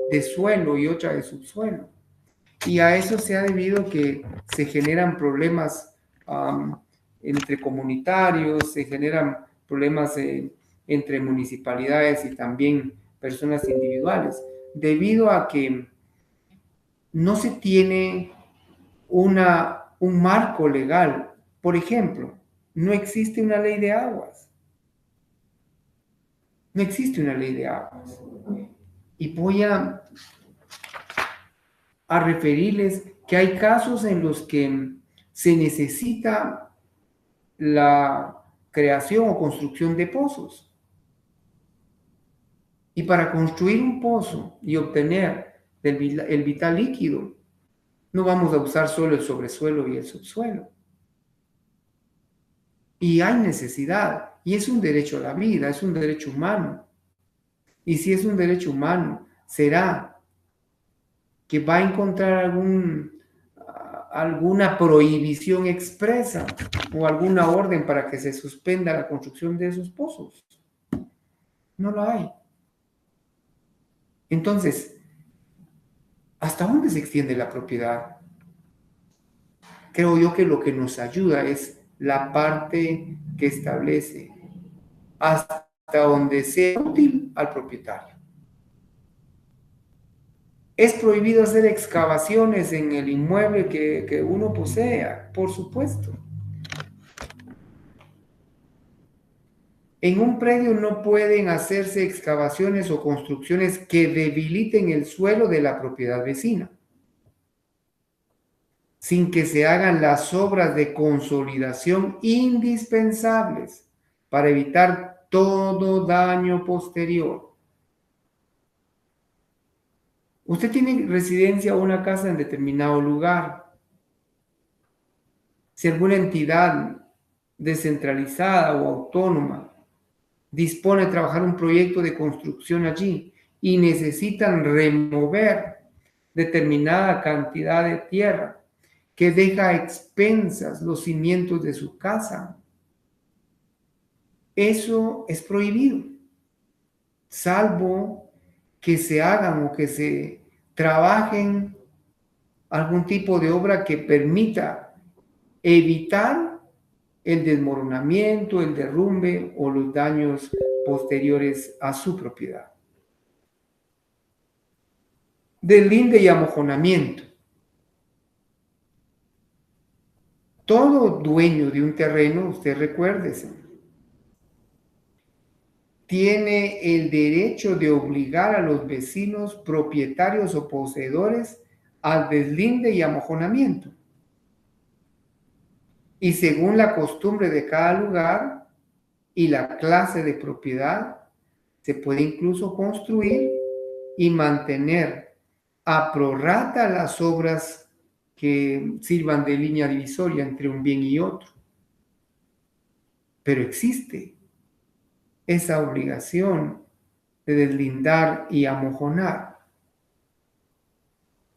de suelo y otra de subsuelo. Y a eso se ha debido que se generan problemas entre comunitarios, se generan problemas entre municipalidades y también personas individuales, debido a que no se tiene un marco legal. Por ejemplo, no existe una ley de aguas. No existe una ley de aguas. Y voy a referirles que hay casos en los que se necesita la creación o construcción de pozos. Y para construir un pozo y obtener el vital líquido, no vamos a usar solo el sobresuelo y el subsuelo. Y hay necesidad, y es un derecho a la vida, es un derecho humano. Y si es un derecho humano, será que va a encontrar alguna prohibición expresa o alguna orden para que se suspenda la construcción de esos pozos. No lo hay. Entonces, ¿hasta dónde se extiende la propiedad? Creo yo que lo que nos ayuda es la parte que establece hasta donde sea útil al propietario. ¿Es prohibido hacer excavaciones en el inmueble que uno posea? Por supuesto. En un predio no pueden hacerse excavaciones o construcciones que debiliten el suelo de la propiedad vecina, sin que se hagan las obras de consolidación indispensables para evitar todo daño posterior. Usted tiene residencia o una casa en determinado lugar. Si alguna entidad descentralizada o autónoma dispone de trabajar un proyecto de construcción allí y necesitan remover determinada cantidad de tierra que deja a expensas los cimientos de su casa, eso es prohibido, salvo que se hagan o que se trabajen algún tipo de obra que permita evitar el desmoronamiento, el derrumbe o los daños posteriores a su propiedad. Deslinde y amojonamiento. Todo dueño de un terreno, usted recuérdese, tiene el derecho de obligar a los vecinos, propietarios o poseedores al deslinde y amojonamiento. Y según la costumbre de cada lugar y la clase de propiedad, se puede incluso construir y mantener a prorrata las obras que sirvan de línea divisoria entre un bien y otro. Pero existe esa obligación de deslindar y amojonar.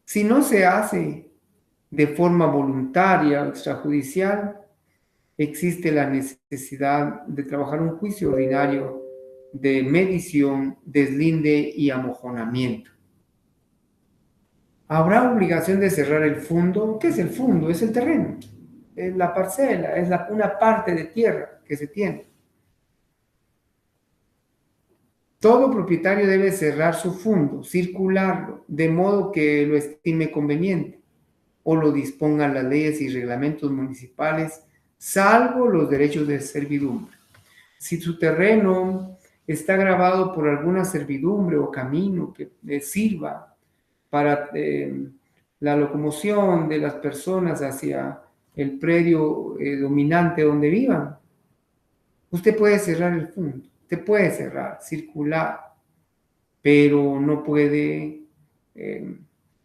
Si no se hace de forma voluntaria o extrajudicial, existe la necesidad de trabajar un juicio ordinario de medición, deslinde y amojonamiento. ¿Habrá obligación de cerrar el fundo? ¿Qué es el fundo? Es el terreno, es la parcela, es una parte de tierra que se tiene. Todo propietario debe cerrar su fundo, circularlo, de modo que lo estime conveniente o lo dispongan las leyes y reglamentos municipales, salvo los derechos de servidumbre. Si su terreno está grabado por alguna servidumbre o camino que sirva para la locomoción de las personas hacia el predio dominante donde vivan, usted puede cerrar el fundo, usted puede cerrar, circular, pero no puede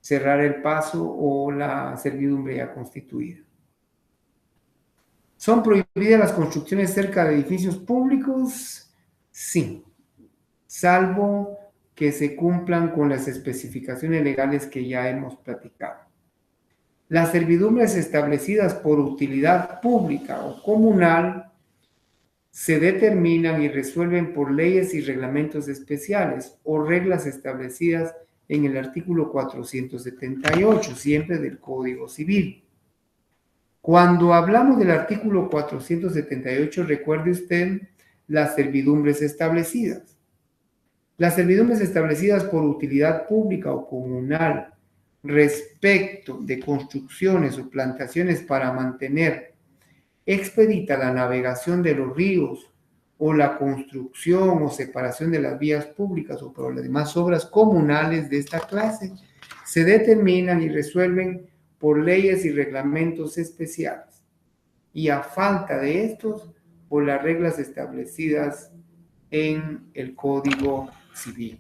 cerrar el paso o la servidumbre ya constituida. ¿Son prohibidas las construcciones cerca de edificios públicos? Sí, salvo que se cumplan con las especificaciones legales que ya hemos platicado. Las servidumbres establecidas por utilidad pública o comunal se determinan y resuelven por leyes y reglamentos especiales o reglas establecidas en el artículo 478, siempre del Código Civil. Cuando hablamos del artículo 478, recuerde usted las servidumbres establecidas. Las servidumbres establecidas por utilidad pública o comunal respecto de construcciones o plantaciones para mantener expedita la navegación de los ríos o la construcción o separación de las vías públicas o por las demás obras comunales de esta clase, se determinan y resuelven por leyes y reglamentos especiales, y a falta de estos, por las reglas establecidas en el Código Civil.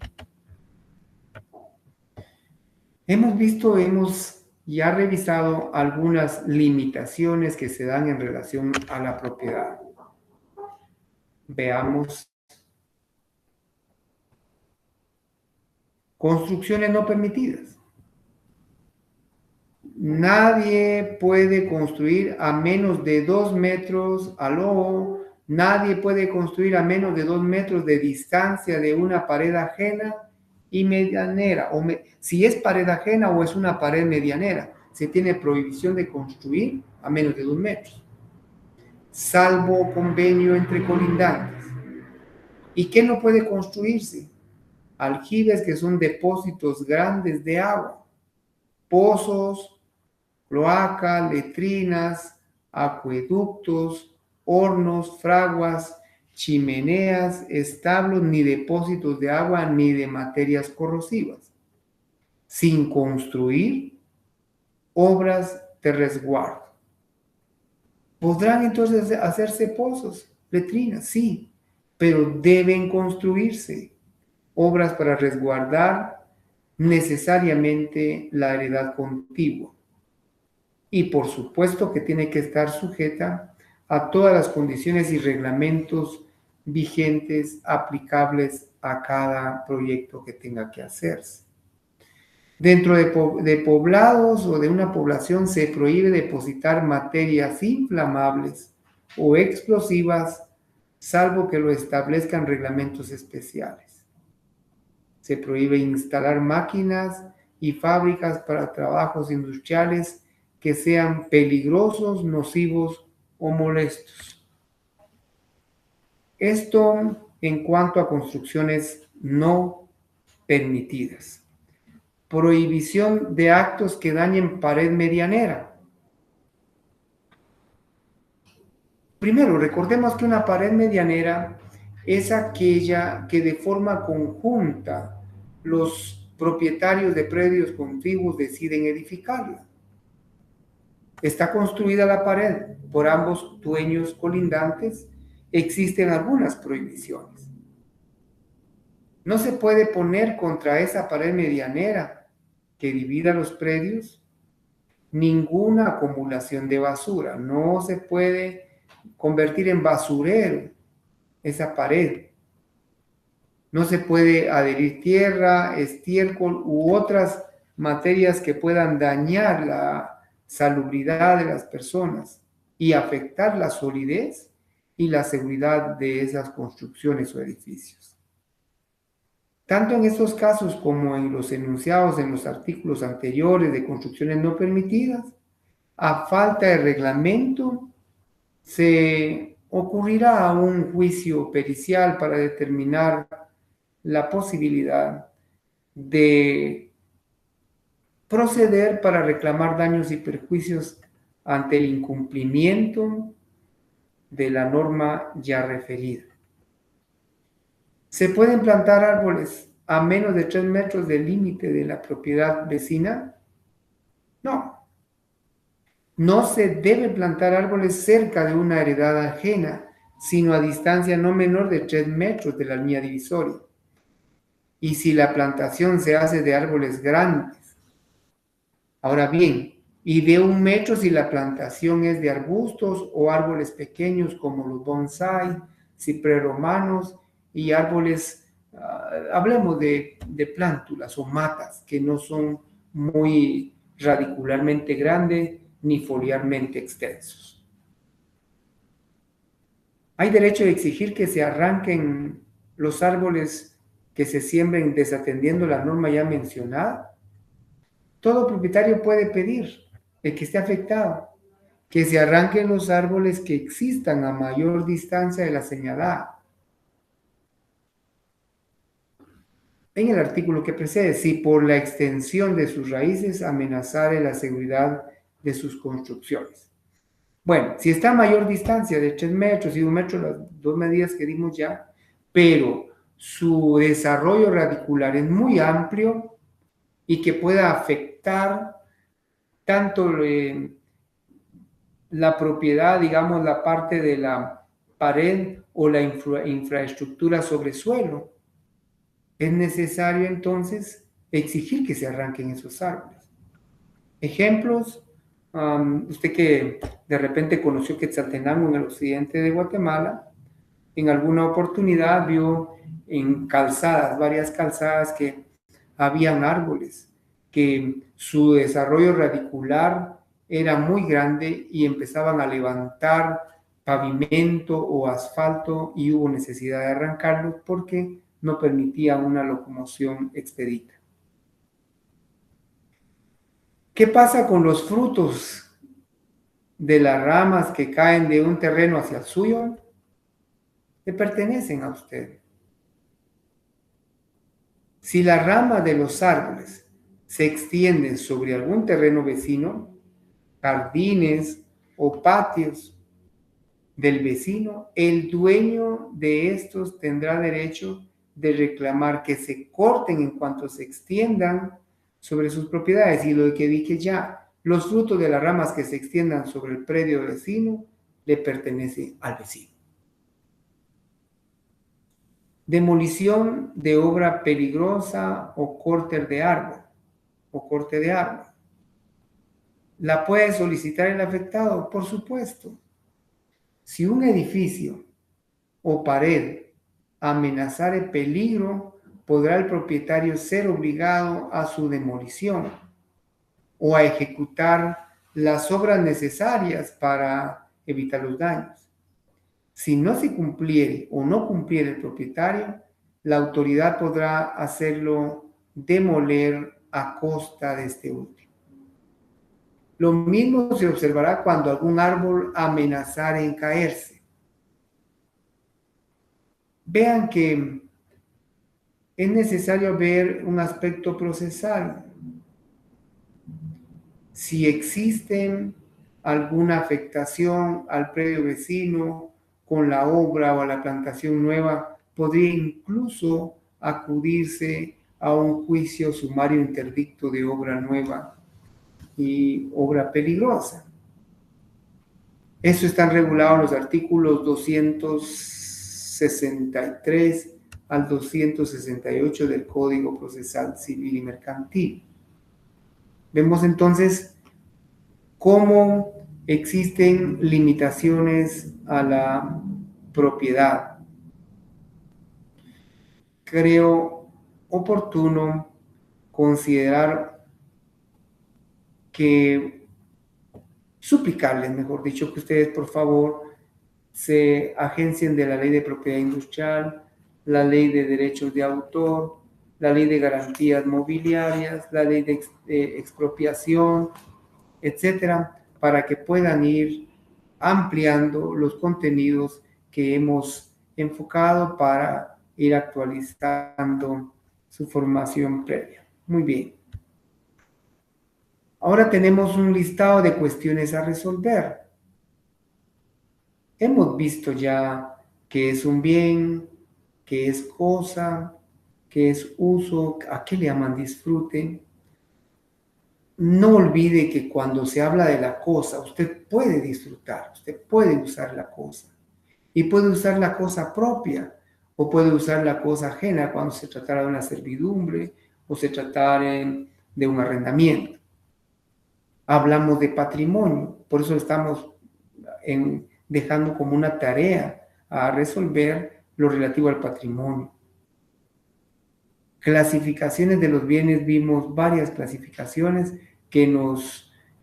Hemos ya revisado algunas limitaciones que se dan en relación a la propiedad. Veamos. Construcciones no permitidas. Nadie puede construir a menos de 2 metros, nadie puede construir a menos de 2 metros de distancia de una pared ajena y medianera, si es pared ajena o es una pared medianera, se tiene prohibición de construir a menos de 2 metros, salvo convenio entre colindantes. ¿Y qué no puede construirse? Aljibes, que son depósitos grandes de agua, pozos, cloacas, letrinas, acueductos, hornos, fraguas, chimeneas, establos, ni depósitos de agua, ni de materias corrosivas, sin construir obras de resguardo. ¿Podrán entonces hacerse pozos, letrinas? Sí, pero deben construirse obras para resguardar necesariamente la heredad contigua. Y por supuesto que tiene que estar sujeta a todas las condiciones y reglamentos vigentes aplicables a cada proyecto que tenga que hacerse. Dentro de poblados o de una población se prohíbe depositar materias inflamables o explosivas, salvo que lo establezcan reglamentos especiales. Se prohíbe instalar máquinas y fábricas para trabajos industriales que sean peligrosos, nocivos o molestos. Esto en cuanto a construcciones no permitidas. Prohibición de actos que dañen pared medianera. Primero, recordemos que una pared medianera es aquella que de forma conjunta los propietarios de predios contiguos deciden edificarla. Está construida la pared por ambos dueños colindantes. Existen algunas prohibiciones. No se puede poner contra esa pared medianera que divida los predios ninguna acumulación de basura. No se puede convertir en basurero esa pared. No se puede adherir tierra, estiércol u otras materias que puedan dañar la salubridad de las personas y afectar la solidez y la seguridad de esas construcciones o edificios. Tanto en estos casos como en los enunciados en los artículos anteriores de construcciones no permitidas, a falta de reglamento, se ocurrirá un juicio pericial para determinar la posibilidad de proceder para reclamar daños y perjuicios ante el incumplimiento de la norma ya referida. ¿Se pueden plantar árboles a menos de 3 metros del límite de la propiedad vecina? No. No se debe plantar árboles cerca de una heredad ajena, sino a distancia no menor de 3 metros de la línea divisoria. Y si la plantación se hace de árboles grandes. Ahora bien, y de 1 metro si la plantación es de arbustos o árboles pequeños como los bonsái, ciprés romanos y árboles, hablemos de plántulas o matas que no son muy radicularmente grandes ni foliarmente extensos. Hay derecho a exigir que se arranquen los árboles que se siembren desatendiendo la norma ya mencionada. Todo propietario puede pedir, el que esté afectado, que se arranquen los árboles que existan a mayor distancia de la señalada. En el artículo que precede, si por la extensión de sus raíces amenazare la seguridad de sus construcciones. Bueno, si está a mayor distancia de 3 metros y 1 metro, las 2 medidas que dimos ya, pero su desarrollo radicular es muy amplio y que pueda afectar tanto la propiedad, digamos, la parte de la pared o la infraestructura sobre suelo, es necesario entonces exigir que se arranquen esos árboles. Ejemplos, usted que de repente conoció Quetzaltenango en el occidente de Guatemala, en alguna oportunidad vio en calzadas, varias calzadas que habían árboles, que su desarrollo radicular era muy grande y empezaban a levantar pavimento o asfalto y hubo necesidad de arrancarlos porque no permitía una locomoción expedita. ¿Qué pasa con los frutos de las ramas que caen de un terreno hacia el suyo? Le pertenecen a usted. Si las ramas de los árboles se extienden sobre algún terreno vecino, jardines o patios del vecino, el dueño de estos tendrá derecho de reclamar que se corten en cuanto se extiendan sobre sus propiedades. Y lo que dije ya, los frutos de las ramas que se extiendan sobre el predio vecino le pertenecen al vecino. Demolición de obra peligrosa o corte de árbol. ¿La puede solicitar el afectado? Por supuesto. Si un edificio o pared amenazare peligro, podrá el propietario ser obligado a su demolición o a ejecutar las obras necesarias para evitar los daños. Si no se cumpliere o no cumpliere el propietario, la autoridad podrá hacerlo demoler a costa de este último. Lo mismo se observará cuando algún árbol amenazare en caerse. Vean que es necesario ver un aspecto procesal. Si existe alguna afectación al predio vecino con la obra o a la plantación nueva, podría incluso acudirse a un juicio sumario interdicto de obra nueva y obra peligrosa. Eso está regulado en los artículos 263 al 268 del Código Procesal Civil y Mercantil. Vemos entonces cómo existen limitaciones a la propiedad. Creo oportuno considerar que suplicarles, mejor dicho, que ustedes por favor se agencien de la Ley de Propiedad Industrial, la Ley de Derechos de Autor, la Ley de Garantías Mobiliarias, la Ley de Expropiación, etcétera, para que puedan ir ampliando los contenidos que hemos enfocado para ir actualizando su formación previa. Muy bien. Ahora tenemos un listado de cuestiones a resolver. Hemos visto ya qué es un bien, qué es cosa, qué es uso, a qué le llaman disfrute. No olvide que cuando se habla de la cosa, usted puede disfrutar, usted puede usar la cosa. Y puede usar la cosa propia o puede usar la cosa ajena cuando se tratara de una servidumbre o se tratara de un arrendamiento. Hablamos de patrimonio, por eso estamos dejando como una tarea a resolver lo relativo al patrimonio. Clasificaciones de los bienes, vimos varias clasificaciones que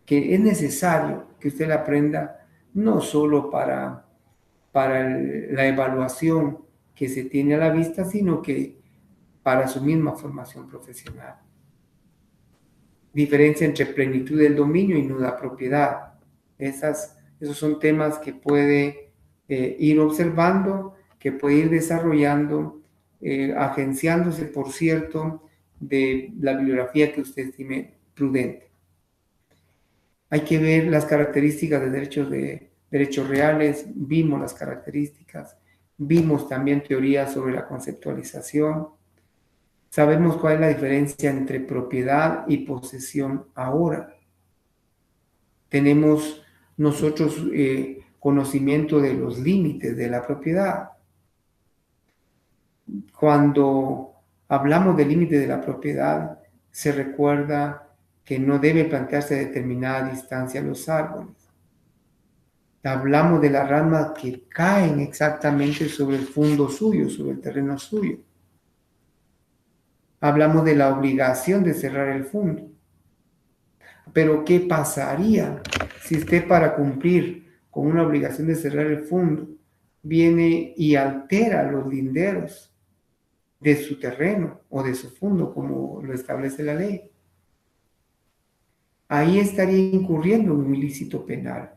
es necesario que usted la aprenda, no solo para la evaluación que se tiene a la vista, sino que para su misma formación profesional. Diferencia entre plenitud del dominio y nuda propiedad. Esos son temas que puede ir observando, que puede ir desarrollando, agenciándose, por cierto, de la bibliografía que usted estime prudente. Hay que ver las características de derechos reales, vimos las características, vimos también teorías sobre la conceptualización, sabemos cuál es la diferencia entre propiedad y posesión ahora. Tenemos nosotros conocimiento de los límites de la propiedad. Cuando hablamos del límite de la propiedad, se recuerda que no debe plantearse a determinada distancia los árboles. Hablamos de las ramas que caen exactamente sobre el fondo suyo, sobre el terreno suyo. Hablamos de la obligación de cerrar el fondo. Pero ¿qué pasaría si usted, para cumplir con una obligación de cerrar el fondo, viene y altera los linderos de su terreno o de su fondo, como lo establece la ley? Ahí estaría incurriendo en un ilícito penal,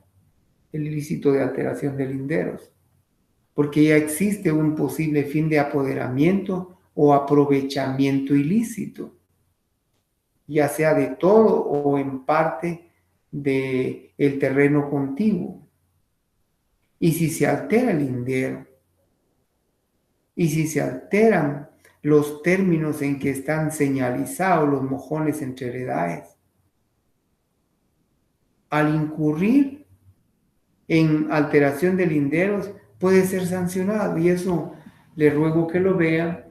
el ilícito de alteración de linderos, porque ya existe un posible fin de apoderamiento o aprovechamiento ilícito, ya sea de todo o en parte del terreno contiguo. Y si se altera el lindero, y si se alteran los términos en que están señalizados los mojones entre heredades, al incurrir en alteración de linderos puede ser sancionado, y eso le ruego que lo vea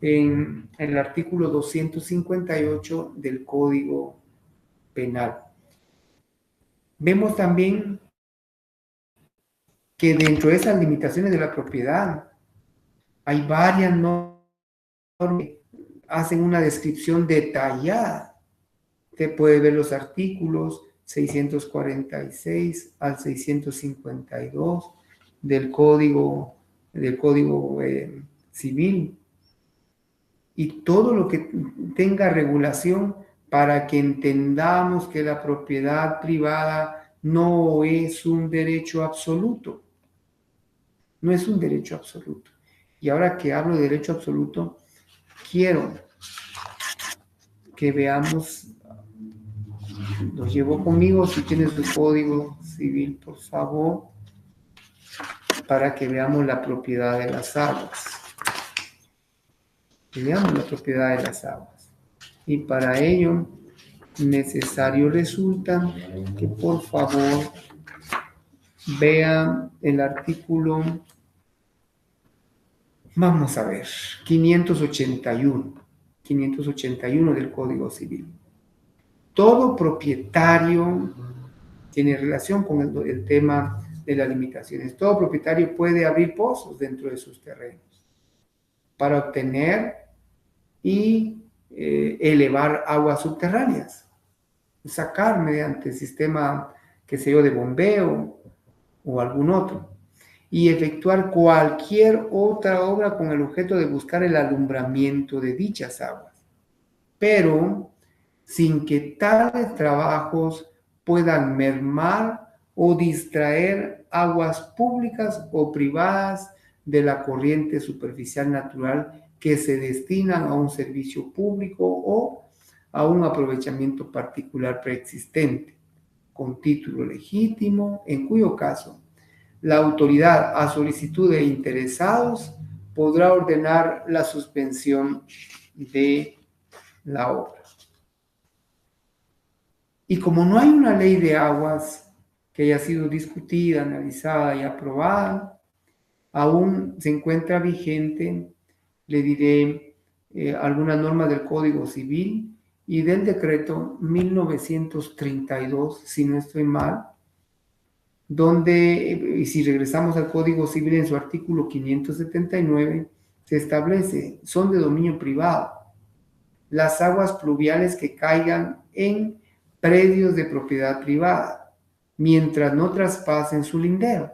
en el artículo 258 del Código Penal. Vemos también que dentro de esas limitaciones de la propiedad hay varias normas que hacen una descripción detallada. Usted puede ver los artículos 646 al 652 del Código Civil, y todo lo que tenga regulación para que entendamos que la propiedad privada no es un derecho absoluto. No es un derecho absoluto. Y ahora que hablo de derecho absoluto, quiero que veamos, lo llevo conmigo, si tienes tu Código Civil, por favor, para que veamos la propiedad de las aguas. Veamos la propiedad de las aguas. Y para ello, necesario resulta que por favor vean el artículo, vamos a ver, 581 del Código Civil. Todo propietario tiene relación con el tema de las limitaciones. Todo propietario puede abrir pozos dentro de sus terrenos para obtener y elevar aguas subterráneas, sacar mediante el sistema, que sé yo, de bombeo o algún otro, y efectuar cualquier otra obra con el objeto de buscar el alumbramiento de dichas aguas, pero sin que tales trabajos puedan mermar o distraer aguas públicas o privadas de la corriente superficial natural que se destinan a un servicio público o a un aprovechamiento particular preexistente, con título legítimo, en cuyo caso la autoridad, a solicitud de interesados, podrá ordenar la suspensión de la obra. Y como no hay una ley de aguas que haya sido discutida, analizada y aprobada, aún se encuentra vigente, le diré, algunas normas del Código Civil y del decreto 1932, si no estoy mal, donde, y si regresamos al Código Civil en su artículo 579, se establece, son de dominio privado las aguas pluviales que caigan en predios de propiedad privada, mientras no traspasen su lindero.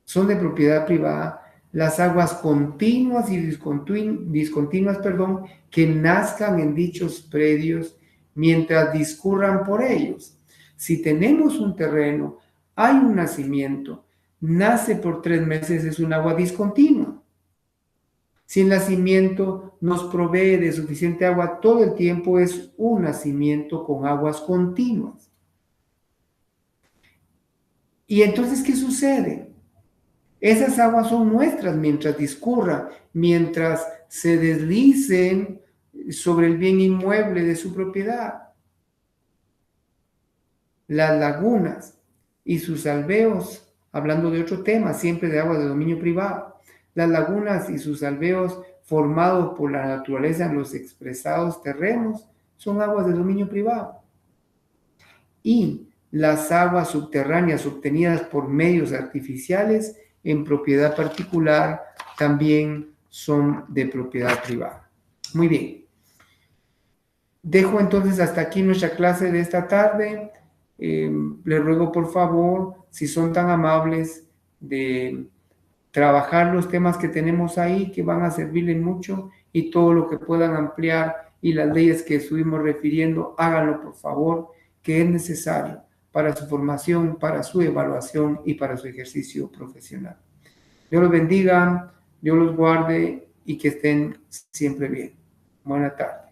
Son de propiedad privada las aguas continuas y discontinuas, que nazcan en dichos predios mientras discurran por ellos. Si tenemos un terreno, hay un nacimiento, nace por 3 meses, es un agua discontinua. Si el nacimiento nos provee de suficiente agua todo el tiempo, es un nacimiento con aguas continuas. Y entonces, ¿qué sucede? Esas aguas son nuestras mientras discurran, mientras se deslicen sobre el bien inmueble de su propiedad. Las lagunas y sus alveos, hablando de otro tema, siempre de agua de dominio privado, las lagunas y sus alveos formados por la naturaleza en los expresados terrenos son aguas de dominio privado. Y las aguas subterráneas obtenidas por medios artificiales en propiedad particular también son de propiedad privada. Muy bien. Dejo entonces hasta aquí nuestra clase de esta tarde. Les ruego por favor, si son tan amables, de trabajar los temas que tenemos ahí, que van a servirles mucho, y todo lo que puedan ampliar y las leyes que estuvimos refiriendo, háganlo por favor, que es necesario para su formación, para su evaluación y para su ejercicio profesional. Dios los bendiga, Dios los guarde y que estén siempre bien. Buena tarde.